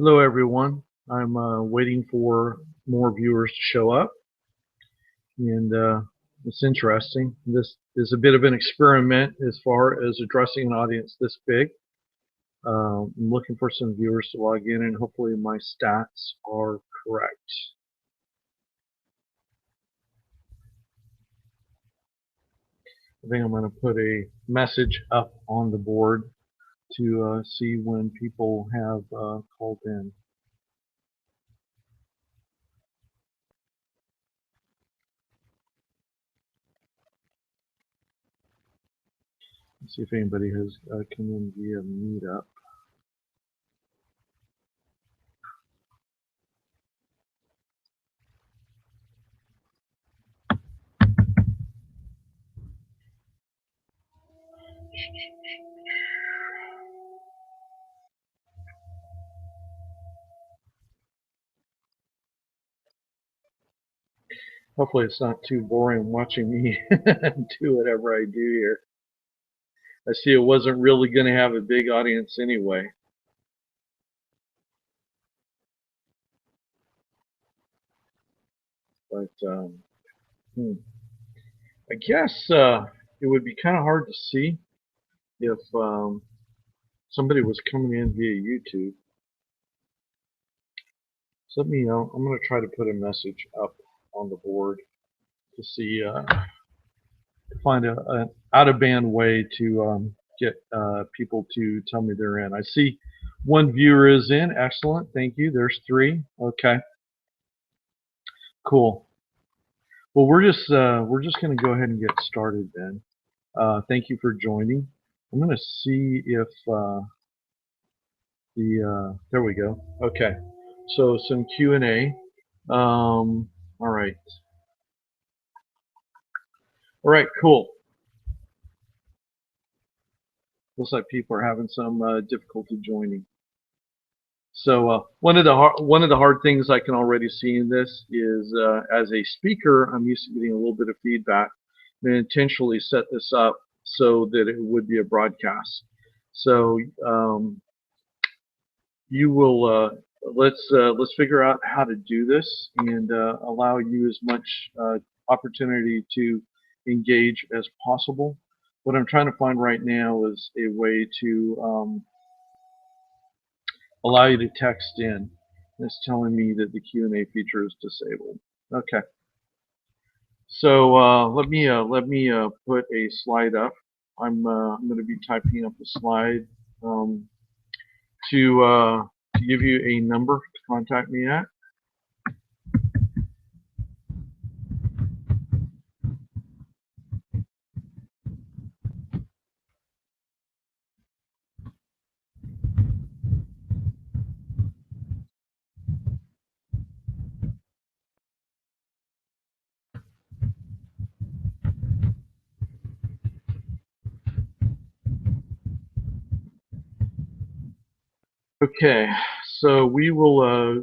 Hello, everyone. I'm waiting for more viewers to show up, and it's interesting. This is a bit of an experiment as far as addressing an audience this big. I'm looking for some viewers to log in, and hopefully my stats are correct. I think I'm going to put a message up on the board to see when people have called in. Let's see if anybody has come in via Meetup. Hopefully it's not too boring watching me do whatever I do here. I see it wasn't really going to have a big audience anyway. But I guess it would be kind of hard to see if somebody was coming in via YouTube. So let me know. I'm going to try to put a message up on the board to see, find an out-of-band way to get people to tell me they're in. I see one viewer is in. Excellent. Thank you. There's 3. Okay. Cool. Well, we're just going to go ahead and get started then. Thank you for joining. I'm going to see if there we go. Okay. So some Q&A. All right. All right. Cool. Looks like people are having some difficulty joining. So one of the hard things I can already see in this is as a speaker, I'm used to getting a little bit of feedback. And intentionally set this up so that it would be a broadcast. So you will let's figure out how to do this and allow you as much opportunity to engage as possible. What I'm trying to find right now is a way to allow you to text in. It's telling me that the Q&A feature is disabled. Okay. So let me put a slide up. I'm going to be typing up a slide to give you a number to contact me at. Okay, so we will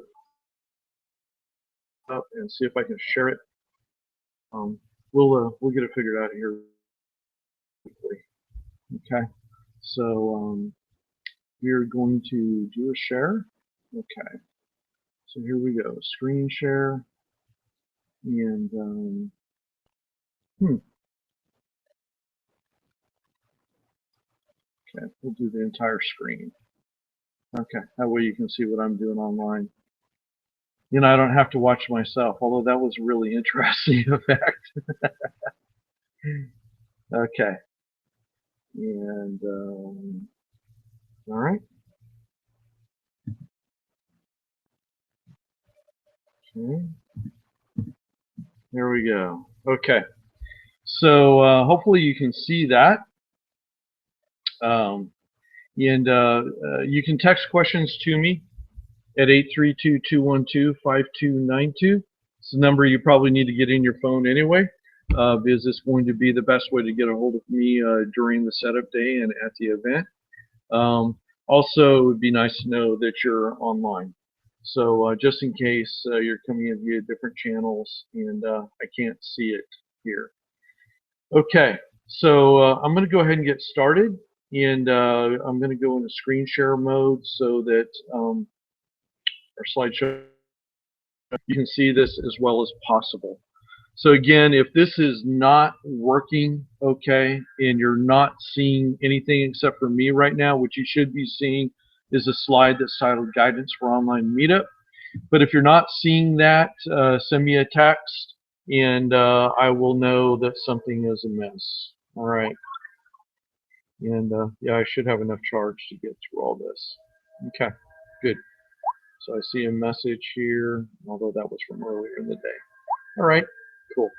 up and see if I can share it. We'll get it figured out here quickly. Okay, so we're going to do a share. Okay, so here we go. Screen share, and okay, we'll do the entire screen. Okay, that way you can see what I'm doing online. You know, I don't have to watch myself, although that was a really interesting effect. Okay. And, all right. Okay. There we go. Okay. So hopefully you can see that. And you can text questions to me at 832-212-5292. It's the number you probably need to get in your phone anyway, because it's going to be the best way to get a hold of me during the setup day and at the event. Also, it would be nice to know that you're online. So just in case you're coming in via different channels and I can't see it here. Okay, so I'm going to go ahead and get started. And I'm going to go into screen share mode so that our slideshow, you can see this as well as possible. So again, if this is not working okay and you're not seeing anything except for me right now, what you should be seeing is a slide that's titled Guidance for Online Meetup. But if you're not seeing that, send me a text and I will know that something is amiss. All right. And yeah, I should have enough charge to get through all this. Okay, good. So I see a message here, although that was from earlier in the day. All right, cool.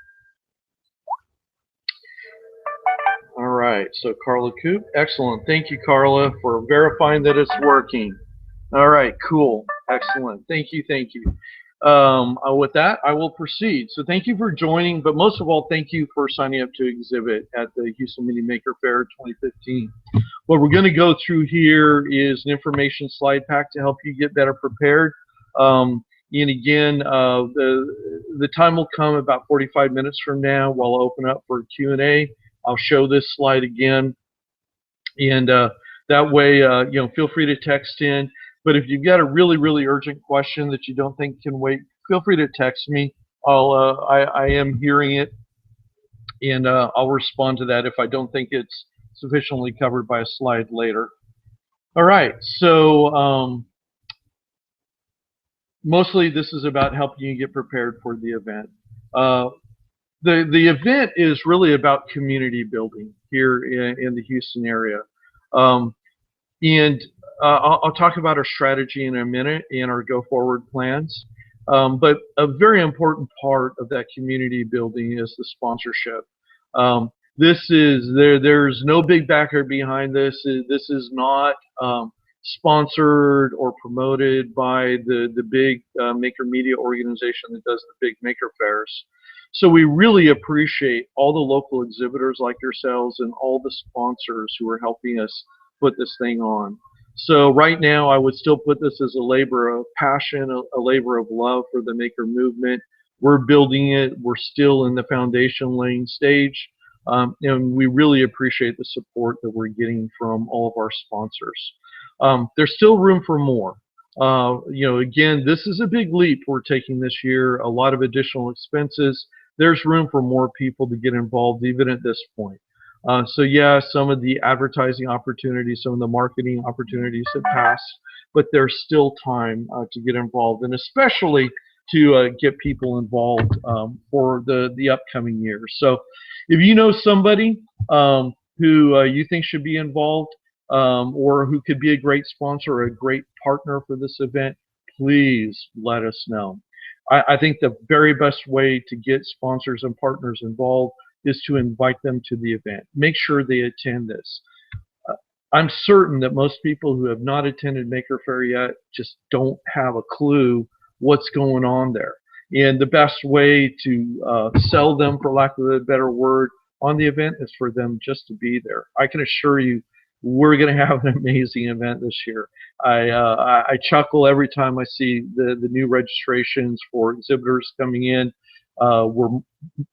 All right, so Carla Coop, excellent. Thank you, Carla, for verifying that it's working. All right, cool, excellent. Thank you, thank you. With that, I will proceed. So thank you for joining, but most of all, thank you for signing up to exhibit at the Houston Mini Maker Faire 2015. What we're going to go through here is an information slide pack to help you get better prepared. And again, the time will come about 45 minutes from now. While I'll open up for Q&A. I'll show this slide again, and that way, you know, feel free to text in. But if you've got a really, really urgent question that you don't think can wait, feel free to text me. I am hearing it, and I'll respond to that if I don't think it's sufficiently covered by a slide later. All right, so mostly this is about helping you get prepared for the event. The event is really about community building here in the Houston area. And I'll talk about our strategy in a minute and our go-forward plans. But a very important part of that community building is the sponsorship. There's no big backer behind this. This is not sponsored or promoted by the big maker media organization that does the big maker fairs. So we really appreciate all the local exhibitors like yourselves and all the sponsors who are helping us put this thing on. So right now, I would still put this as a labor of passion, a labor of love for the maker movement. We're building it. We're still in the foundation laying stage. And we really appreciate the support that we're getting from all of our sponsors. There's still room for more. You know, again, this is a big leap we're taking this year, a lot of additional expenses. There's room for more people to get involved even at this point. So yeah, some of the advertising opportunities, some of the marketing opportunities have passed, but there's still time to get involved, and especially to get people involved for the upcoming years. So if you know somebody who you think should be involved or who could be a great sponsor or a great partner for this event, please let us know. I think the very best way to get sponsors and partners involved is to invite them to the event. Make sure they attend this. I'm certain that most people who have not attended Maker Faire yet just don't have a clue what's going on there. And the best way to sell them, for lack of a better word, on the event is for them just to be there. I can assure you we're going to have an amazing event this year. I chuckle every time I see the new registrations for exhibitors coming in. We're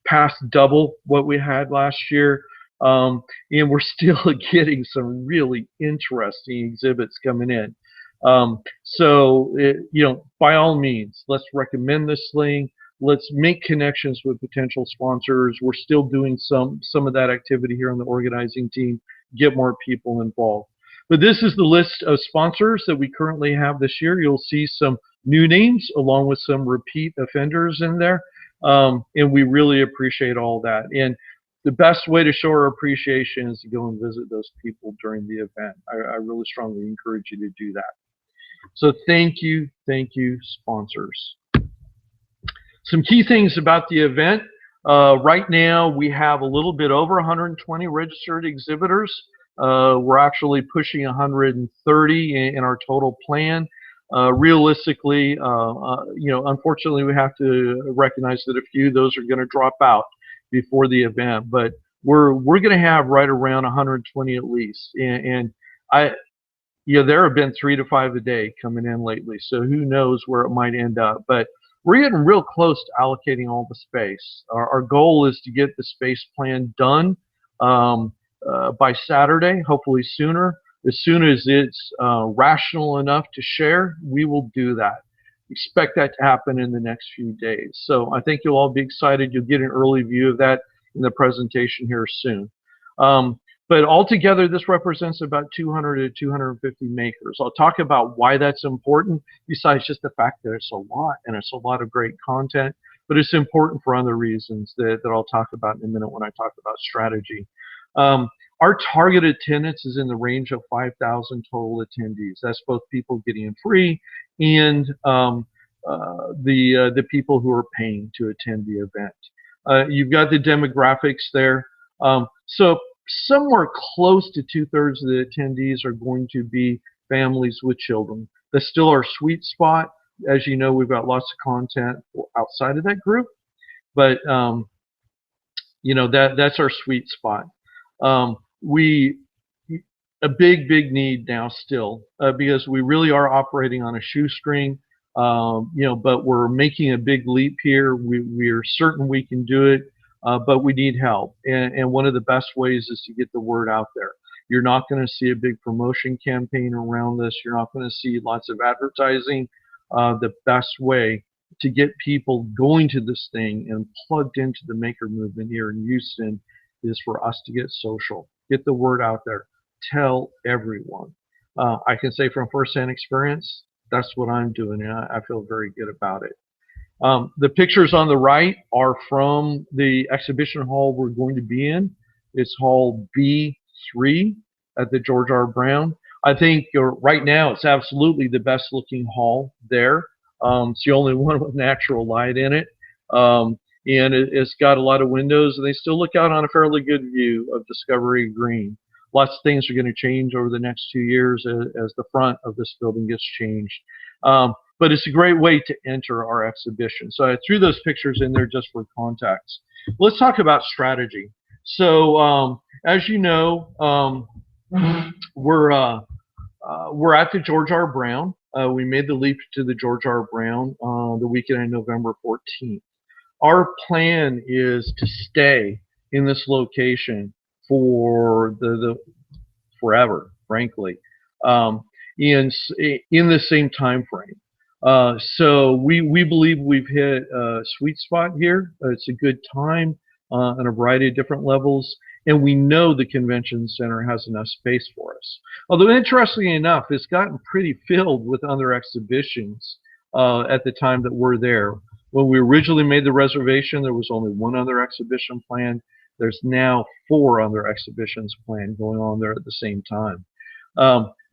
past double what we had last year, and we're still getting some really interesting exhibits coming in. You know, by all means, let's recommend this thing. Let's make connections with potential sponsors. We're still doing some of that activity here on the organizing team. Get more people involved. But this is the list of sponsors that we currently have this year. You'll see some new names along with some repeat offenders in there. And we really appreciate all that. And the best way to show our appreciation is to go and visit those people during the event. I really strongly encourage you to do that. So thank you, sponsors. Some key things about the event. Right now, we have a little bit over 120 registered exhibitors. We're actually pushing 130 in our total plan. Realistically, you know, unfortunately, we have to recognize that a few of those are going to drop out before the event. But we're going to have right around 120 at least. And you know, there have been 3 to 5 a day coming in lately. So who knows where it might end up. But we're getting real close to allocating all the space. Our goal is to get the space plan done by Saturday, hopefully sooner. As soon as it's rational enough to share, we will do that. Expect that to happen in the next few days. So I think you'll all be excited. You'll get an early view of that in the presentation here soon. But altogether, this represents about 200 to 250 makers. I'll talk about why that's important, besides just the fact that it's a lot, and it's a lot of great content. But it's important for other reasons that I'll talk about in a minute when I talk about strategy. Our target attendance is in the range of 5,000 total attendees. That's both people getting in free and the people who are paying to attend the event. You've got the demographics there. So somewhere close to 2/3 of the attendees are going to be families with children. That's still our sweet spot. As you know, we've got lots of content outside of that group, but you know, that's our sweet spot. A big need now still, because we really are operating on a shoestring, you know, but we're making a big leap here. We are certain we can do it, but we need help. And one of the best ways is to get the word out there. You're not going to see a big promotion campaign around this. You're not going to see lots of advertising. The best way to get people going to this thing and plugged into the maker movement here in Houston is for us to get social, get the word out there, tell everyone. I can say from firsthand experience, that's what I'm doing, and I feel very good about it. The pictures on the right are from the exhibition hall we're going to be in. It's hall B3 at the George R. Brown. I think right now it's absolutely the best looking hall there. It's the only one with natural light in it. And it's got a lot of windows, and they still look out on a fairly good view of Discovery Green. Lots of things are going to change over the next 2 years as the front of this building gets changed. But it's a great way to enter our exhibition. So I threw those pictures in there just for context. Let's talk about strategy. So as you know, we're at the George R. Brown. We made the leap to the George R. Brown the weekend of November 14th. Our plan is to stay in this location for the forever, frankly, in the same time frame. So we believe we've hit a sweet spot here. It's a good time on a variety of different levels, and we know the convention center has enough space for us. Although interestingly enough, it's gotten pretty filled with other exhibitions at the time that we're there. When we originally made the reservation, there was only one other exhibition planned. There's now 4 other exhibitions planned going on there at the same time.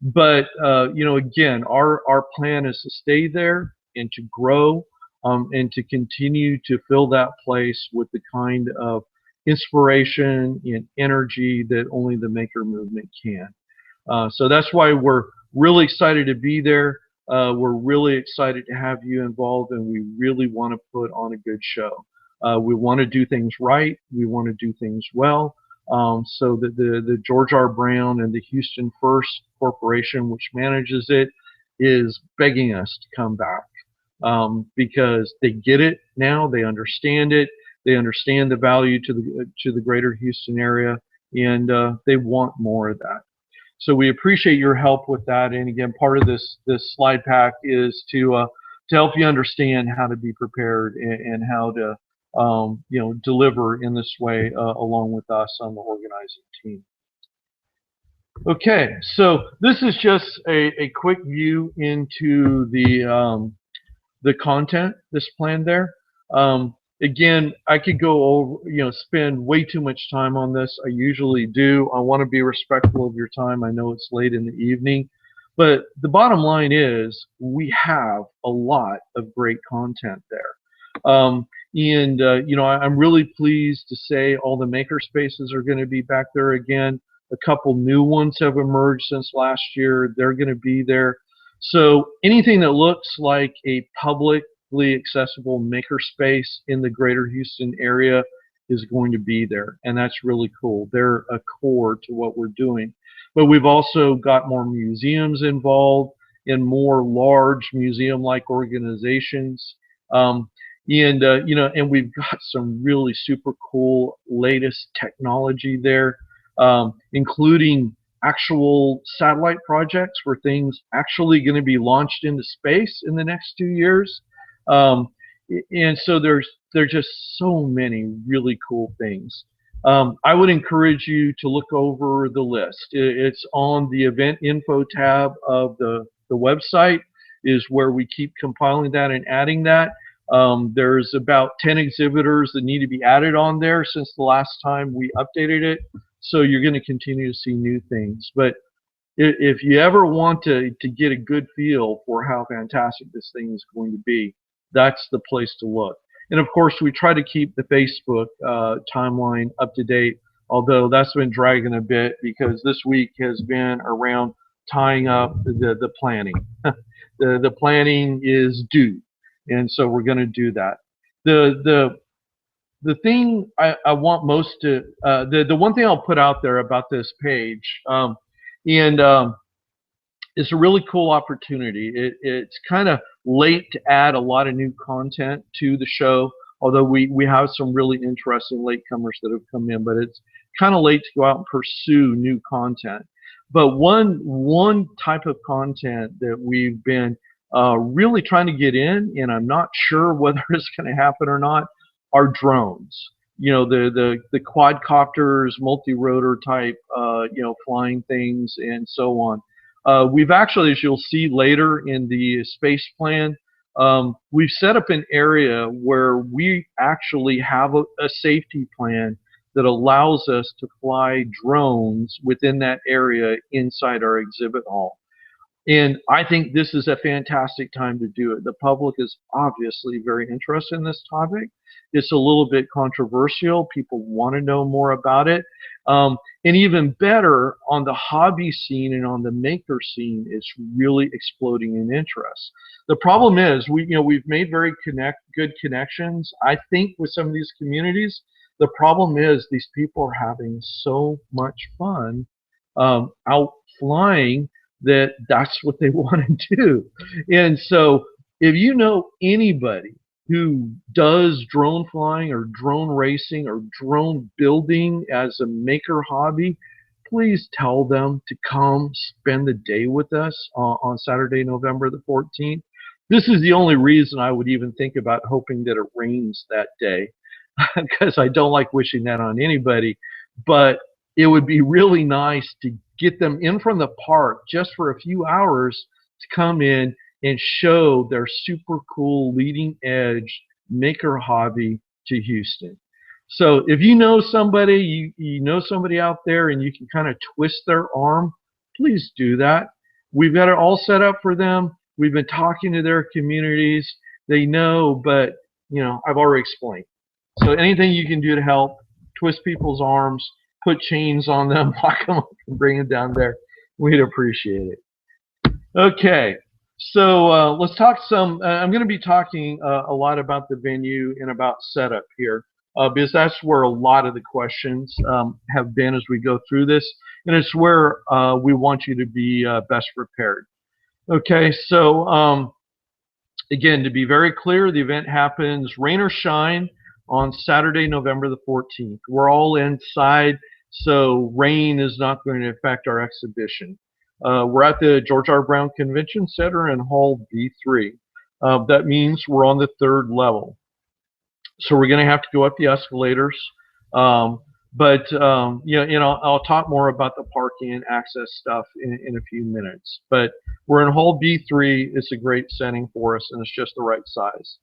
But you know, again, our plan is to stay there and to grow and to continue to fill that place with the kind of inspiration and energy that only the maker movement can. So that's why we're really excited to be there. We're really excited to have you involved, and we really want to put on a good show. We want to do things right. We want to do things well. So that the George R. Brown and the Houston First Corporation, which manages it, is begging us to come back because they get it now. They understand it. They understand the value to the greater Houston area, and they want more of that. So we appreciate your help with that. And again, part of this slide pack is to help you understand how to be prepared and how to you know, deliver in this way along with us on the organizing team. Okay, so this is just a quick view into the content that's planned there. Again, I could go over, you know, spend way too much time on this. I usually do. I want to be respectful of your time. I know it's late in the evening, but the bottom line is we have a lot of great content there. You know, I'm really pleased to say all the maker spaces are going to be back there again. A couple new ones have emerged since last year. They're going to be there. So anything that looks like a publicly accessible maker space in the greater Houston area is going to be there, and that's really cool. They're a core to what we're doing. But we've also got more museums involved and more large museum-like organizations. You know, and we've got some really super cool latest technology there, including actual satellite projects for things actually going to be launched into space in the next 2 years. Um, and so there's just so many really cool things. I would encourage you to look over the list. It's on the event info tab of the website is where we keep compiling that and adding that. There's about 10 exhibitors that need to be added on there since the last time we updated it. So you're going to continue to see new things. But if you ever want to get a good feel for how fantastic this thing is going to be, that's the place to look. And of course, we try to keep the Facebook timeline up to date, although that's been dragging a bit because this week has been around tying up the planning. The planning is due, and so we're going to do that. The thing I want most to the one thing I'll put out there about this page, it's a really cool opportunity. It's kind of late to add a lot of new content to the show, although we have some really interesting latecomers that have come in, but it's kind of late to go out and pursue new content. But one type of content that we've been really trying to get in, and I'm not sure whether it's going to happen or not, are drones. You know, the quadcopters, multi-rotor type, flying things and so on. We've actually, as you'll see later in the space plan, we've set up an area where we actually have a safety plan that allows us to fly drones within that area inside our exhibit hall. And I think this is a fantastic time to do it. The public is obviously very interested in this topic. It's a little bit controversial. People want to know more about it. And even better, on the hobby scene and on the maker scene, it's really exploding in interest. The problem is we've made very good connections, I think, with some of these communities. The problem is these people are having so much fun out flying that's what they want to do. And so if you know anybody who does drone flying or drone racing or drone building as a maker hobby, please tell them to come spend the day with us on Saturday, November the 14th. This is the only reason I would even think about hoping that it rains that day, because I don't like wishing that on anybody. But it would be really nice to get them in from the park just for a few hours to come in and show their super cool leading edge maker hobby to Houston. So if you know somebody, you know somebody out there and you can kind of twist their arm, please do that. We've got it all set up for them. We've been talking to their communities. They know, but I've already explained. So anything you can do to help, twist people's arms, put chains on them, lock them up and bring them down there, we'd appreciate it. Okay. So let's talk some. I'm going to be talking a lot about the venue and about setup here, because that's where a lot of the questions have been as we go through this, and it's where we want you to be best prepared. Okay, so again, to be very clear, the event happens rain or shine on Saturday, November the 14th. We're all inside, so rain is not going to affect our exhibition. We're at the George R. Brown Convention Center in Hall B3. That means we're on the 3rd level. So we're going to have to go up the escalators. I'll talk more about the parking and access stuff in a few minutes. But we're in Hall B3. It's a great setting for us, and it's just the right size.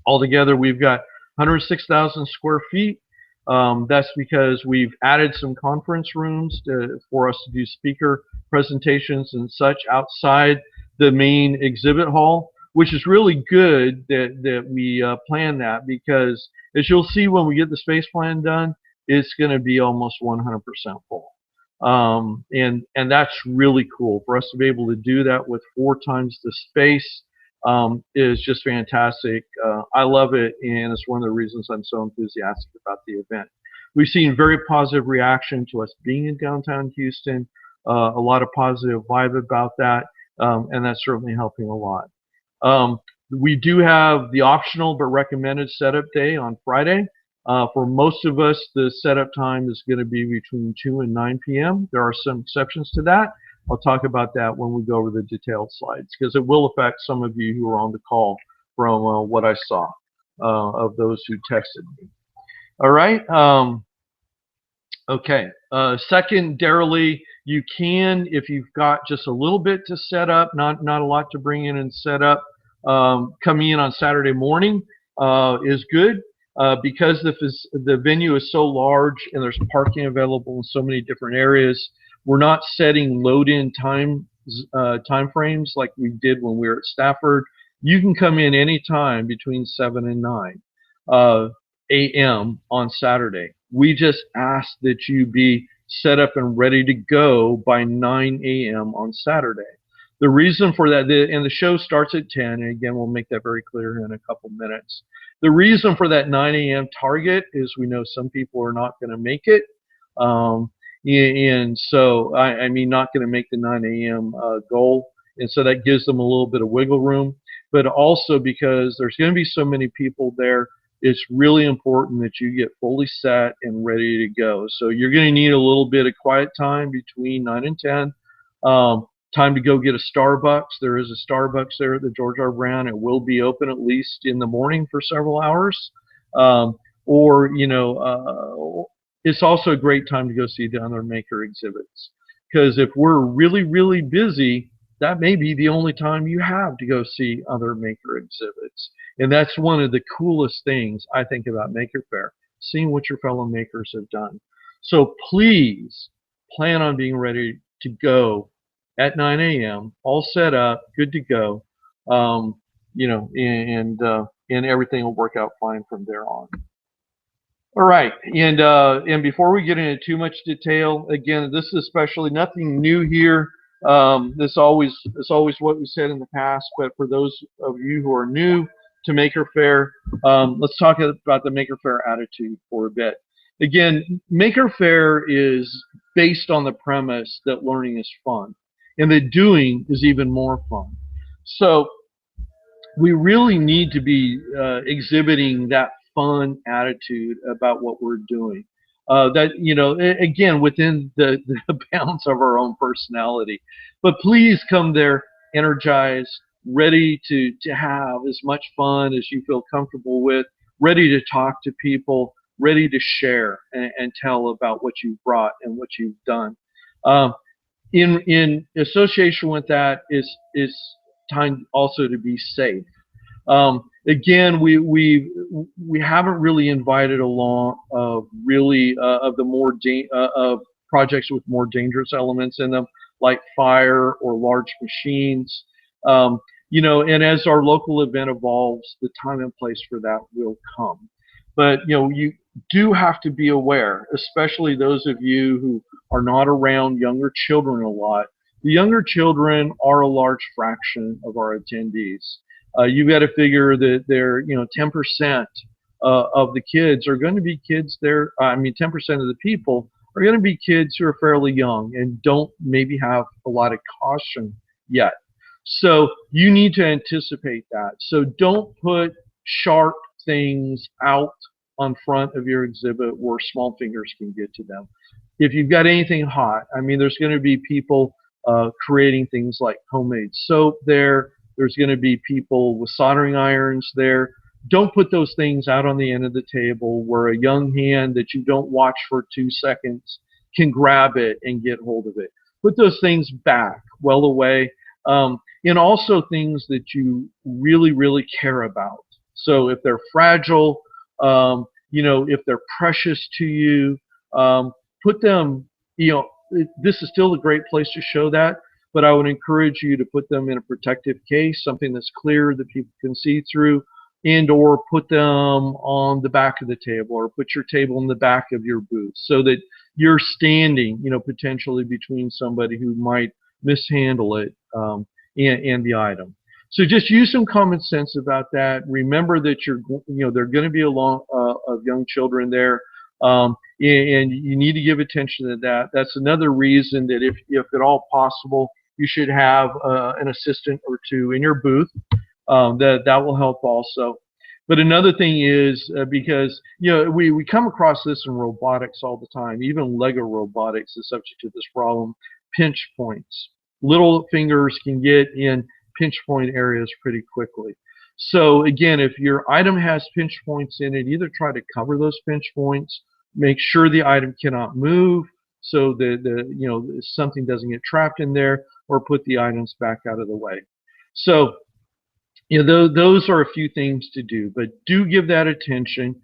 Altogether, we've got 106,000 square feet. That's because we've added some conference rooms for us to do speaker presentations and such outside the main exhibit hall, which is really good that we plan that, because as you'll see when we get the space plan done, it's going to be almost 100% full. And that's really cool. For us to be able to do that with 4 times the space is just fantastic. I love it, and it's one of the reasons I'm so enthusiastic about the event. We've seen very positive reaction to us being in downtown Houston, a lot of positive vibe about that, and that's certainly helping a lot. We do have the optional but recommended setup day on Friday. For most of us, the setup time is going to be between 2 and 9 p.m. There are some exceptions to that. I'll talk about that when we go over the detailed slides, because it will affect some of you who are on the call from what I saw of those who texted me. All right. Okay. Secondarily, you can, if you've got just a little bit to set up, not a lot to bring in and set up, coming in on Saturday morning is good. Because the venue is so large and there's parking available in so many different areas, we're not setting load-in time frames like we did when we were at Stafford. You can come in anytime between 7 and 9 a.m. on Saturday. We just ask that you be set up and ready to go by 9 a.m. on Saturday. The reason for that, and the show starts at 10, and again, we'll make that very clear in a couple minutes. The reason for that 9 a.m. target is we know some people are not going to make it. And so, I mean, not going to make the 9 a.m. Goal. And so that gives them a little bit of wiggle room. But also because there's going to be so many people there, it's really important that you get fully set and ready to go. So you're going to need a little bit of quiet time between 9 and 10. Time to go get a Starbucks. There is a Starbucks there at the George R. Brown. It will be open at least in the morning for several hours. Or, you know, it's also a great time to go see the other maker exhibits. Because if we're really, really busy, that may be the only time you have to go see other maker exhibits. And that's one of the coolest things I think about Maker Faire, seeing what your fellow makers have done. So please plan on being ready to go at 9 a.m., all set up, good to go, you know, and everything will work out fine from there on. All right, and before we get into too much detail, again, this is especially nothing new here. This is always what we said in the past, but for those of you who are new to Maker Faire, let's talk about the Maker Faire attitude for a bit. Again, Maker Faire is based on the premise that learning is fun, and that doing is even more fun. So we really need to be exhibiting that fun attitude about what we're doing. That, you know, again, within the bounds of our own personality. But please come there energized, ready to have as much fun as you feel comfortable with, ready to talk to people, ready to share and tell about what you've brought and what you've done. In association with that is time also to be safe. Again, we haven't really invited along really of the more of projects with more dangerous elements in them, like fire or large machines. You know, and as our local event evolves, the time and place for that will come. But you know, you do have to be aware, especially those of you who are not around younger children a lot. The younger children are a large fraction of our attendees. You've got to figure that they're, you know, 10% of the kids are going to be kids there. I mean, 10% of the people are going to be kids who are fairly young and don't maybe have a lot of caution yet. So you need to anticipate that. So don't put sharp things out on front of your exhibit where small fingers can get to them. If you've got anything hot, I mean, there's going to be people creating things like homemade soap there. There's going to be people with soldering irons there. Don't put those things out on the end of the table where a young hand that you don't watch for 2 seconds can grab it and get hold of it. Put those things back, well away, and also things that you really, really care about. So if they're fragile, you know, if they're precious to you, put them, you know, this is still a great place to show that, but I would encourage you to put them in a protective case, something that's clear that people can see through, and or put them on the back of the table, or put your table in the back of your booth so that you're standing, you know, potentially between somebody who might mishandle it and the item. So just use some common sense about that. Remember that you're, you know, there are going to be a lot of young children there, and you need to give attention to that. That's another reason that if at all possible, you should have an assistant or two in your booth. That will help also. But another thing is because we come across this in robotics all the time. Even Lego robotics is subject to this problem: pinch points. Little fingers can get in pinch point areas pretty quickly. So again, if your item has pinch points in it, either try to cover those pinch points, make sure the item cannot move, so that something doesn't get trapped in there, or put the items back out of the way. So those are a few things to do, but do give that attention.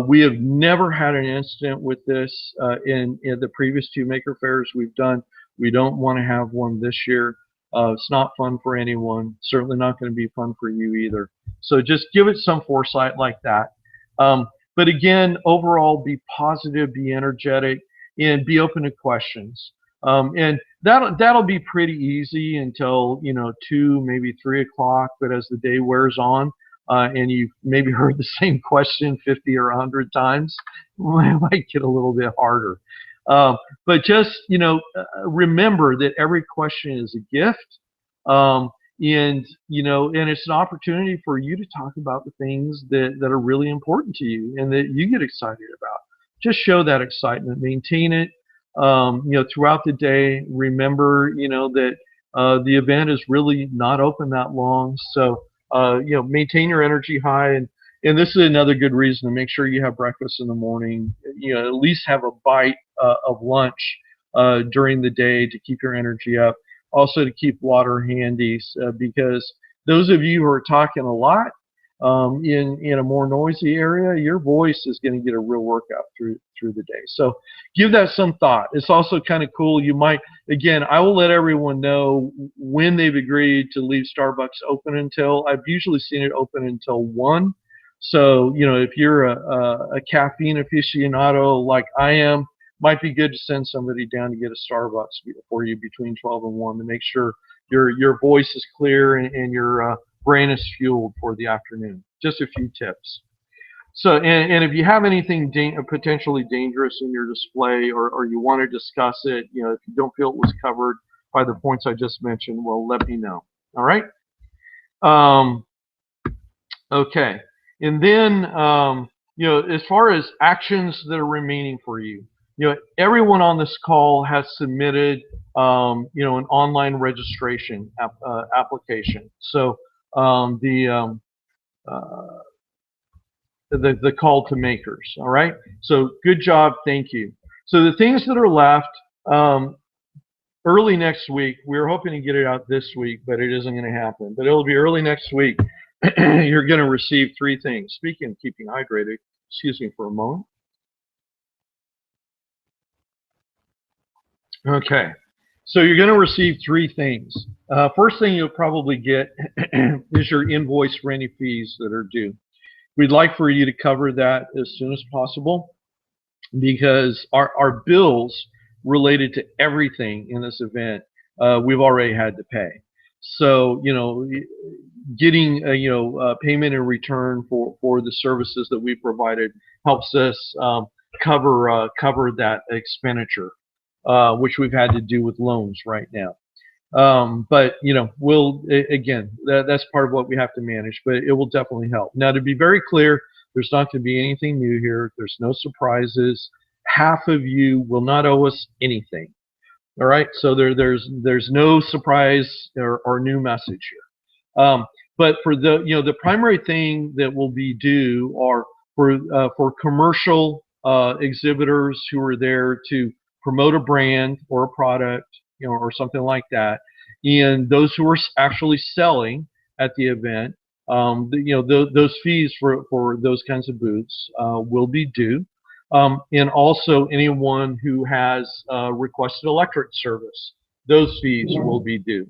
We have never had an incident with this in the previous 2 Maker Fairs we've done. We don't want to have one this year. It's not fun for anyone. Certainly not going to be fun for you either. So just give it some foresight like that. But again, overall, be positive, be energetic, and be open to questions. And that'll be pretty easy until 2, maybe 3 o'clock. But as the day wears on, and you've maybe heard the same question 50 or 100 times, it might get a little bit harder. But just remember that every question is a gift, and it's an opportunity for you to talk about the things that are really important to you and that you get excited about. Just show that excitement, maintain it. Throughout the day. Remember, that the event is really not open that long, so maintain your energy high. And this is another good reason to make sure you have breakfast in the morning. At least have a bite of lunch during the day to keep your energy up. Also to keep water handy, because those of you who are talking a lot in a more noisy area, your voice is going to get a real workout through the day. So give that some thought. It's also kind of cool. You might, again, I will let everyone know when they've agreed to leave Starbucks open until. I've usually seen it open until 1. So if you're a caffeine aficionado like I am, might be good to send somebody down to get a Starbucks for you between 12 and 1 to make sure your voice is clear and your brain is fueled for the afternoon. Just a few tips. So, and if you have anything potentially dangerous in your display, or you want to discuss it, if you don't feel it was covered by the points I just mentioned, well, let me know. All right. Okay. And then, as far as actions that are remaining for you, everyone on this call has submitted, an online registration application. So the call to makers. All right. So good job. Thank you. So the things that are left, early next week, we're hoping to get it out this week, but it isn't going to happen. But it'll be early next week. You're going to receive 3 things. Speaking of keeping hydrated, excuse me for a moment. Okay, so you're going to receive 3 things. First thing you'll probably get is your invoice for any fees that are due. We'd like for you to cover that as soon as possible, because our bills related to everything in this event, we've already had to pay. So, getting payment in return for the services that we provided helps us cover that expenditure, which we've had to do with loans right now. But we'll, again, that's part of what we have to manage, but it will definitely help. Now, to be very clear, there's not going to be anything new here. There's no surprises. Half of you will not owe us anything. All right, so there's no surprise or new message here. But for the primary thing that will be due are for commercial exhibitors who are there to promote a brand or a product, or something like that, and those who are actually selling at the event, those fees for those kinds of booths will be due. And also anyone who has requested electric service, those fees will be due.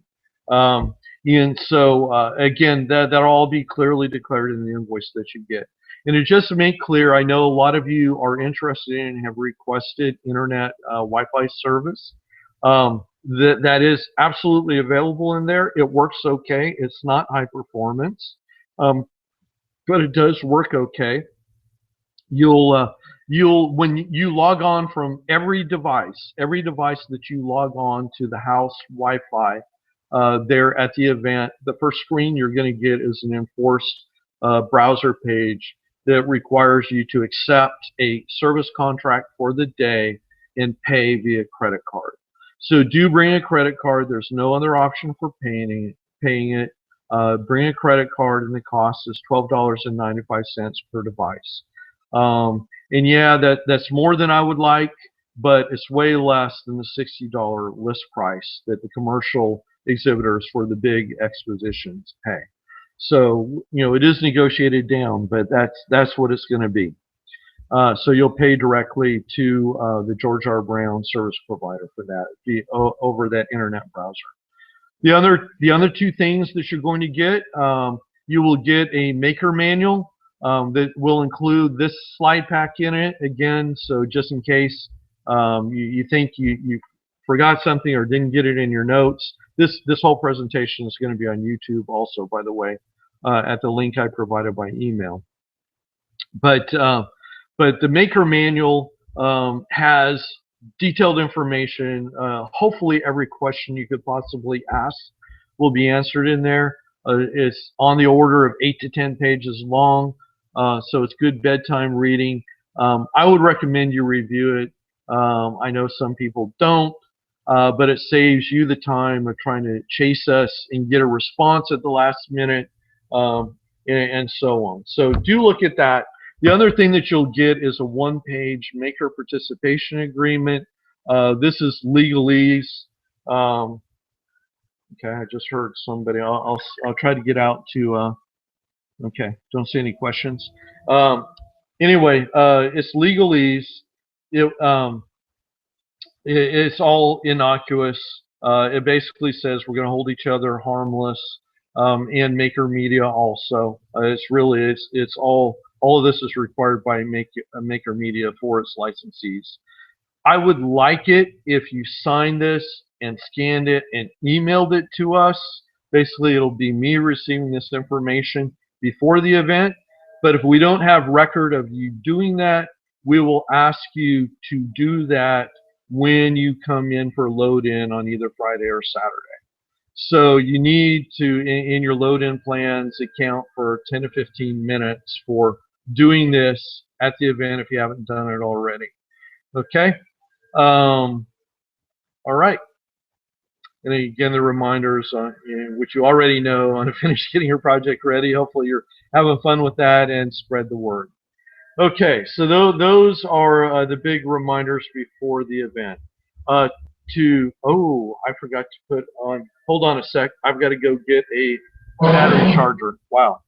And so again, that'll all be clearly declared in the invoice that you get. And to just make clear, I know a lot of you are interested in and have requested internet Wi-Fi service. That is absolutely available in there. It works okay. It's not high performance, but it does work okay. When you log on from every device that you log on to the house Wi-Fi there at the event, the first screen you're going to get is an enforced browser page that requires you to accept a service contract for the day and pay via credit card. So do bring a credit card. There's no other option for paying it. Bring a credit card, and the cost is $12.95 per device. And yeah, that's more than I would like, but it's way less than the $60 list price that the commercial exhibitors for the big expositions pay. So, you know, it is negotiated down, but that's what it's going to be. So you'll pay directly to the George R. Brown service provider for that over that internet browser. The other two things that you're going to get, you will get a maker manual that will include this slide pack in it again. So just in case you think you forgot something or didn't get it in your notes, this whole presentation is going to be on YouTube also, by the way, at the link I provided by email. But the maker manual has detailed information. Hopefully every question you could possibly ask will be answered in there. It's on the order of 8 to 10 pages long, so it's good bedtime reading. I would recommend you review it. I know some people don't, but it saves you the time of trying to chase us and get a response at the last minute, and so on. So do look at that. The other thing that you'll get is a one-page maker participation agreement. This is legalese. Okay, I just heard somebody. I'll try to get out to. Okay, don't see any questions. Anyway, it's legalese. It's all innocuous. It basically says we're going to hold each other harmless, and maker media also. It's all of this is required by Maker Media for its licensees. I would like it if you signed this and scanned it and emailed it to us. Basically, it'll be me receiving this information before the event. But if we don't have record of you doing that, we will ask you to do that when you come in for load-in on either Friday or Saturday. So you need to, in your load-in plans, account for 10 to 15 minutes for doing this at the event if you haven't done it already. Okay? All right. And again, the reminders, which you already know, on to finish getting your project ready. Hopefully you're having fun with that and spread the word. Okay, so those are the big reminders before the event. Oh, I forgot to put on, hold on a sec. I've got to go get a battery charger. Wow.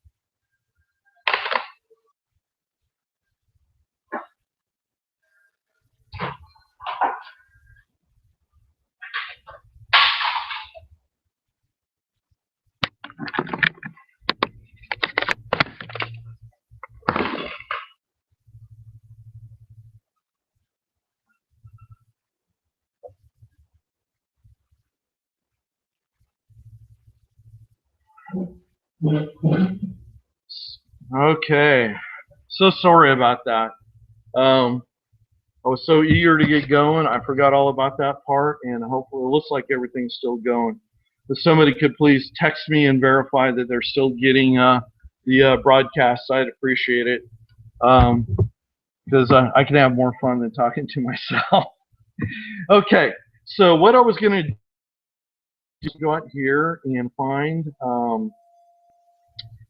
Okay, so sorry about that. I was so eager to get going, I forgot all about that part, and hopefully it looks like everything's still going. If somebody could please text me and verify that they're still getting the broadcast, I'd appreciate it, because I can have more fun than talking to myself. Okay, so what I was going to do is go out here and find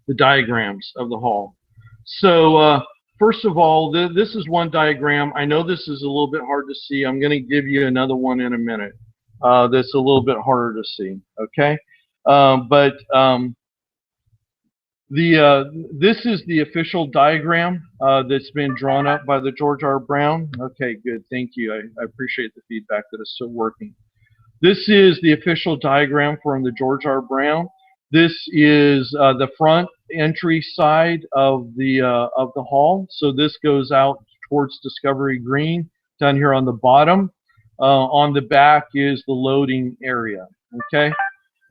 the diagrams of the hall. So first of all, this is one diagram. I know this is a little bit hard to see. I'm going to give you another one in a minute that's a little bit harder to see, okay? This is the official diagram that's been drawn up by the George R. Brown. Okay, good, thank you. I appreciate the feedback that it's still working. This is the official diagram from the George R. Brown. This is the front entry side of the hall. So this goes out towards Discovery Green down here on the bottom. On the back is the loading area. Okay,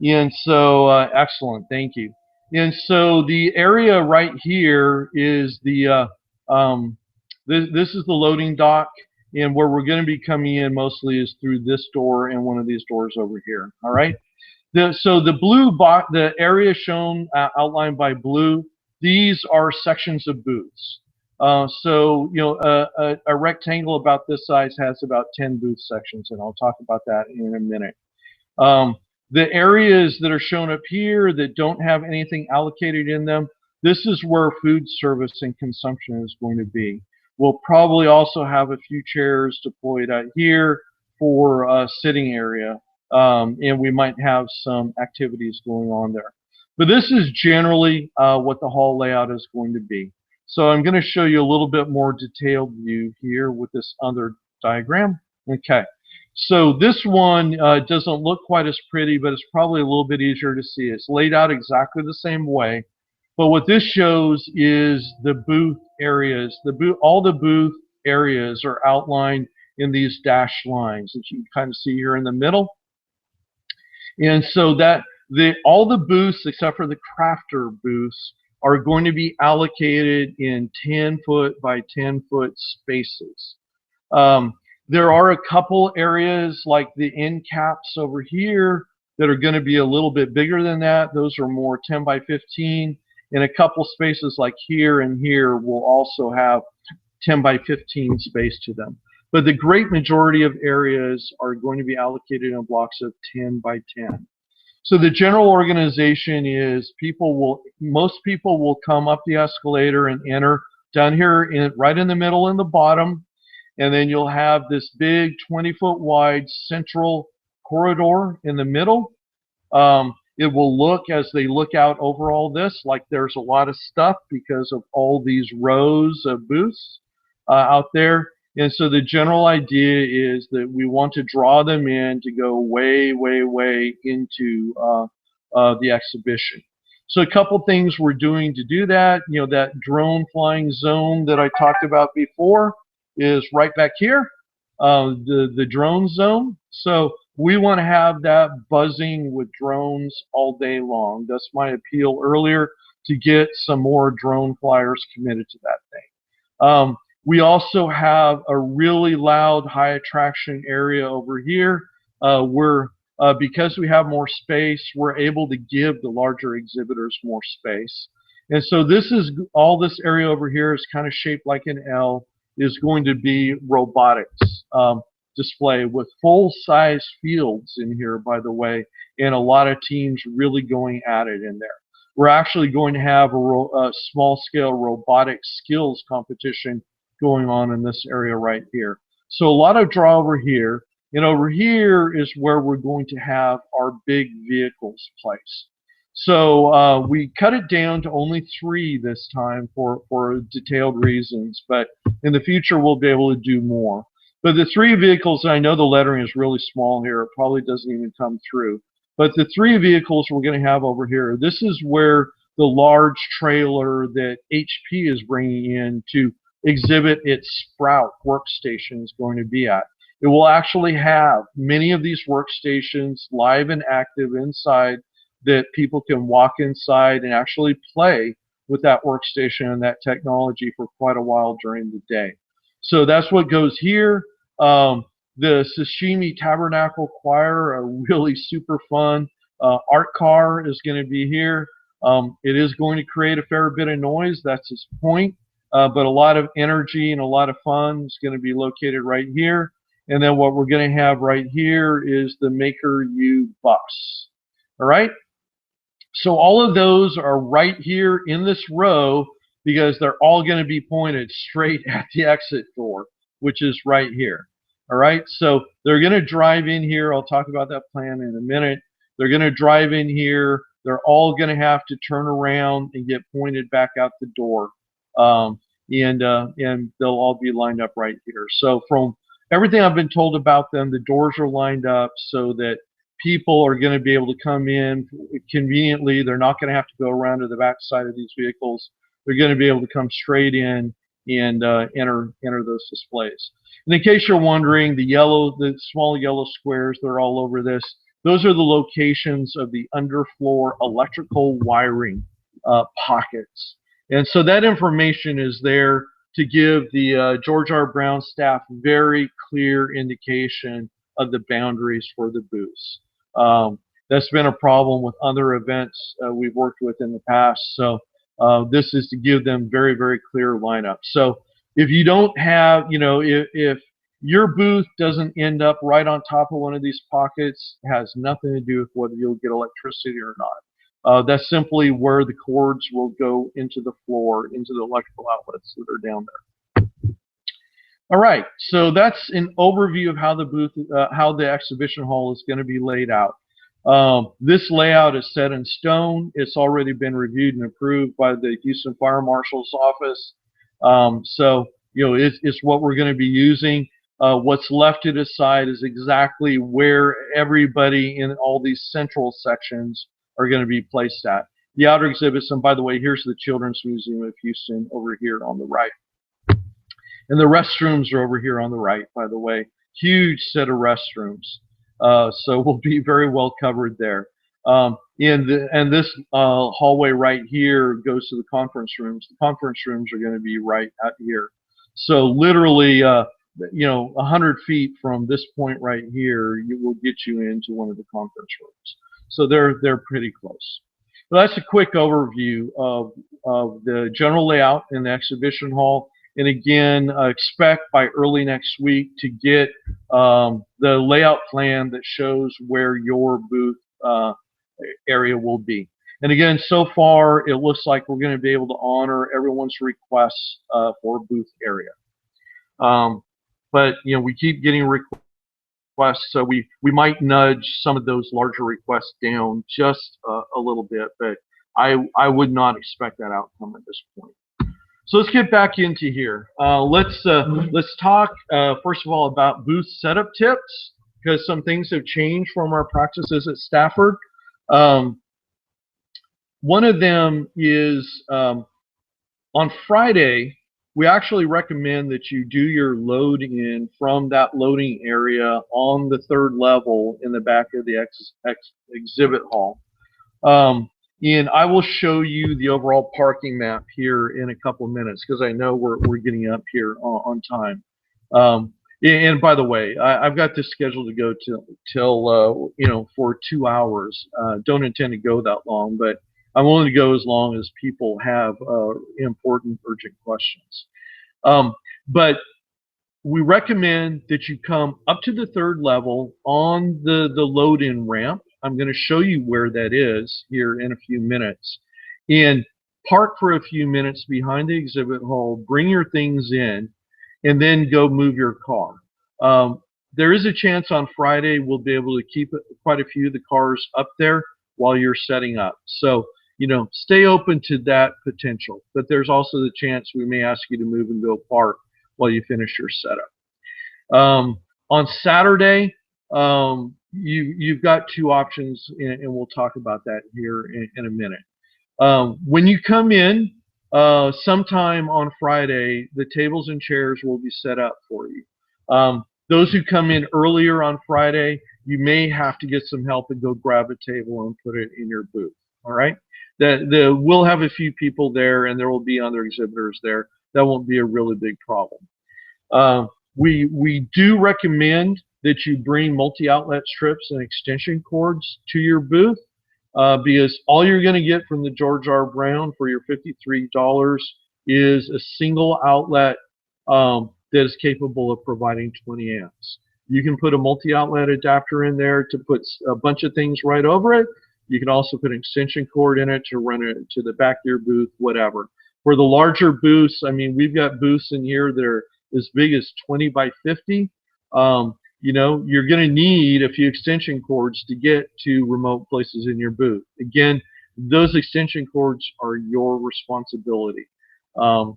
and so excellent, thank you. And so the area right here is the this is the loading dock, and where we're going to be coming in mostly is through this door and one of these doors over here. All right. So the blue box, the area shown outlined by blue, these are sections of booths. So, you know, a rectangle about this size has about 10 booth sections, and I'll talk about that in a minute. Um, the areas that are shown up here that don't have anything allocated in them, this is where food service and consumption is going to be. We'll probably also have a few chairs deployed out here for a sitting area, and we might have some activities going on there. But this is generally what the hall layout is going to be. So I'm going to show you a little bit more detailed view here with this other diagram. Okay. So this one doesn't look quite as pretty, but it's probably a little bit easier to see. It's laid out exactly the same way. But what this shows is the booth areas. All the booth areas are outlined in these dashed lines that you can kind of see here in the middle. And so that all the booths except for the crafter booths are going to be allocated in 10-foot by 10-foot spaces. There are a couple areas like the end caps over here that are going to be a little bit bigger than that. Those are more 10 by 15. And a couple spaces like here and here will also have 10 by 15 space to them. But the great majority of areas are going to be allocated in blocks of 10 by 10. So the general organization is most people will come up the escalator and enter down here right in the middle in the bottom. And then you'll have this big 20-foot wide central corridor in the middle. It will look, as they look out over all this, like there's a lot of stuff because of all these rows of booths out there. And so the general idea is that we want to draw them in to go way, way, way into the exhibition. So a couple things we're doing to do that. You know, that drone flying zone that I talked about before is right back here, the drone zone. So we want to have that buzzing with drones all day long. That's my appeal earlier, to get some more drone flyers committed to that thing. We also have a really loud, high attraction area over here because we have more space, we're able to give the larger exhibitors more space. And so all this area over here is kind of shaped like an L, is going to be robotics display with full-size fields in here, by the way, and a lot of teams really going at it in there. We're actually going to have a small-scale robotic skills competition going on in this area right here. So a lot of draw over here, and over here is where we're going to have our big vehicles placed. So we cut it down to only 3 this time for detailed reasons, but in the future we'll be able to do more. But the 3 vehicles, I know the lettering is really small here, it probably doesn't even come through, but the 3 vehicles we're going to have over here, this is where the large trailer that HP is bringing in to exhibit its Sprout workstation is going to be at. It will actually have many of these workstations live and active inside, that people can walk inside and actually play with that workstation and that technology for quite a while during the day. So that's what goes here. The Sashimi Tabernacle Choir, a really super fun art car, is going to be here. It is going to create a fair bit of noise, that's its point, but a lot of energy and a lot of fun is going to be located right here. And then what we're going to have right here is the Maker U bus. All right? So all of those are right here in this row because they're all going to be pointed straight at the exit door, which is right here. All right, so they're going to drive in here. I'll talk about that plan in a minute. They're going to drive in here. They're all going to have to turn around and get pointed back out the door. And they'll all be lined up right here. So from everything I've been told about them, the doors are lined up so that people are going to be able to come in conveniently. They're not going to have to go around to the back side of these vehicles. They're going to be able to come straight in and enter those displays. And in case you're wondering, the small yellow squares that are all over this, those are the locations of the underfloor electrical wiring pockets. And so that information is there to give the George R. Brown staff very clear indication of the boundaries for the booths. That's been a problem with other events we've worked with in the past. So This is to give them very, very clear lineup. So if you don't have, if your booth doesn't end up right on top of one of these pockets, it has nothing to do with whether you'll get electricity or not. That's simply where the cords will go into the floor, into the electrical outlets that are down there. All right, so that's an overview of how the booth, how the exhibition hall is going to be laid out. This layout is set in stone. It's already been reviewed and approved by the Houston Fire Marshal's office. So, it's what we're going to be using. What's left to the side is exactly where everybody in all these central sections are going to be placed at. The outer exhibits, and by the way, here's the Children's Museum of Houston over here on the right. And the restrooms are over here on the right, by the way. Huge set of restrooms. So we'll be very well covered there. And this hallway right here goes to the conference rooms. The conference rooms are going to be right out here. So literally, 100 feet from this point right here, will get you into one of the conference rooms. So they're pretty close. So that's a quick overview of the general layout in the exhibition hall. And again, expect by early next week to get the layout plan that shows where your booth area will be. And again, so far, it looks like we're going to be able to honor everyone's requests for a booth area. But, we keep getting requests, so we might nudge some of those larger requests down just a little bit, but I would not expect that outcome at this point. So let's get back into here. Let's talk first of all about booth setup tips, because some things have changed from our practices at Stafford. One of them is on Friday, we actually recommend that you do your load in from that loading area on the third level in the back of the exhibit hall. And I will show you the overall parking map here in a couple of minutes, because I know we're getting up here on time. And by the way, I've got this scheduled to go till for 2 hours. Don't intend to go that long, but I'm willing to go as long as people have important, urgent questions. But we recommend that you come up to the third level on the load-in ramp. I'm going to show you where that is here in a few minutes. And park for a few minutes behind the exhibit hall, bring your things in, and then go move your car. There is a chance on Friday we'll be able to keep quite a few of the cars up there while you're setting up. So, stay open to that potential. But there's also the chance we may ask you to move and go park while you finish your setup. On Saturday, you've got two options, and we'll talk about that here in a minute. When you come in, sometime on Friday, the tables and chairs will be set up for you. Those who come in earlier on Friday, you may have to get some help and go grab a table and put it in your booth. All right? We'll have a few people there, and there will be other exhibitors there. That won't be a really big problem. We do recommend that you bring multi-outlet strips and extension cords to your booth, because all you're going to get from the George R. Brown for your $53 is a single outlet that is capable of providing 20 amps. You can put a multi-outlet adapter in there to put a bunch of things right over it. You can also put an extension cord in it to run it to the back of your booth, whatever. For the larger booths, I mean, we've got booths in here that are as big as 20 by 50. You're going to need a few extension cords to get to remote places in your booth. Again, those extension cords are your responsibility.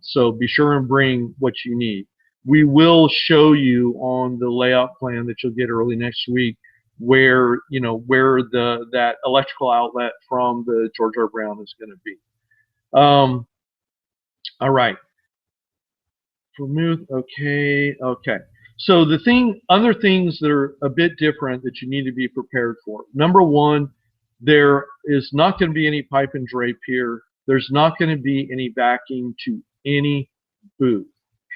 So be sure and bring what you need. We will show you on the layout plan that you'll get early next week where that electrical outlet from the George R. Brown is going to be. All right. Okay. So other things that are a bit different that you need to be prepared for. Number one, there is not going to be any pipe and drape here. There's not going to be any backing to any booth,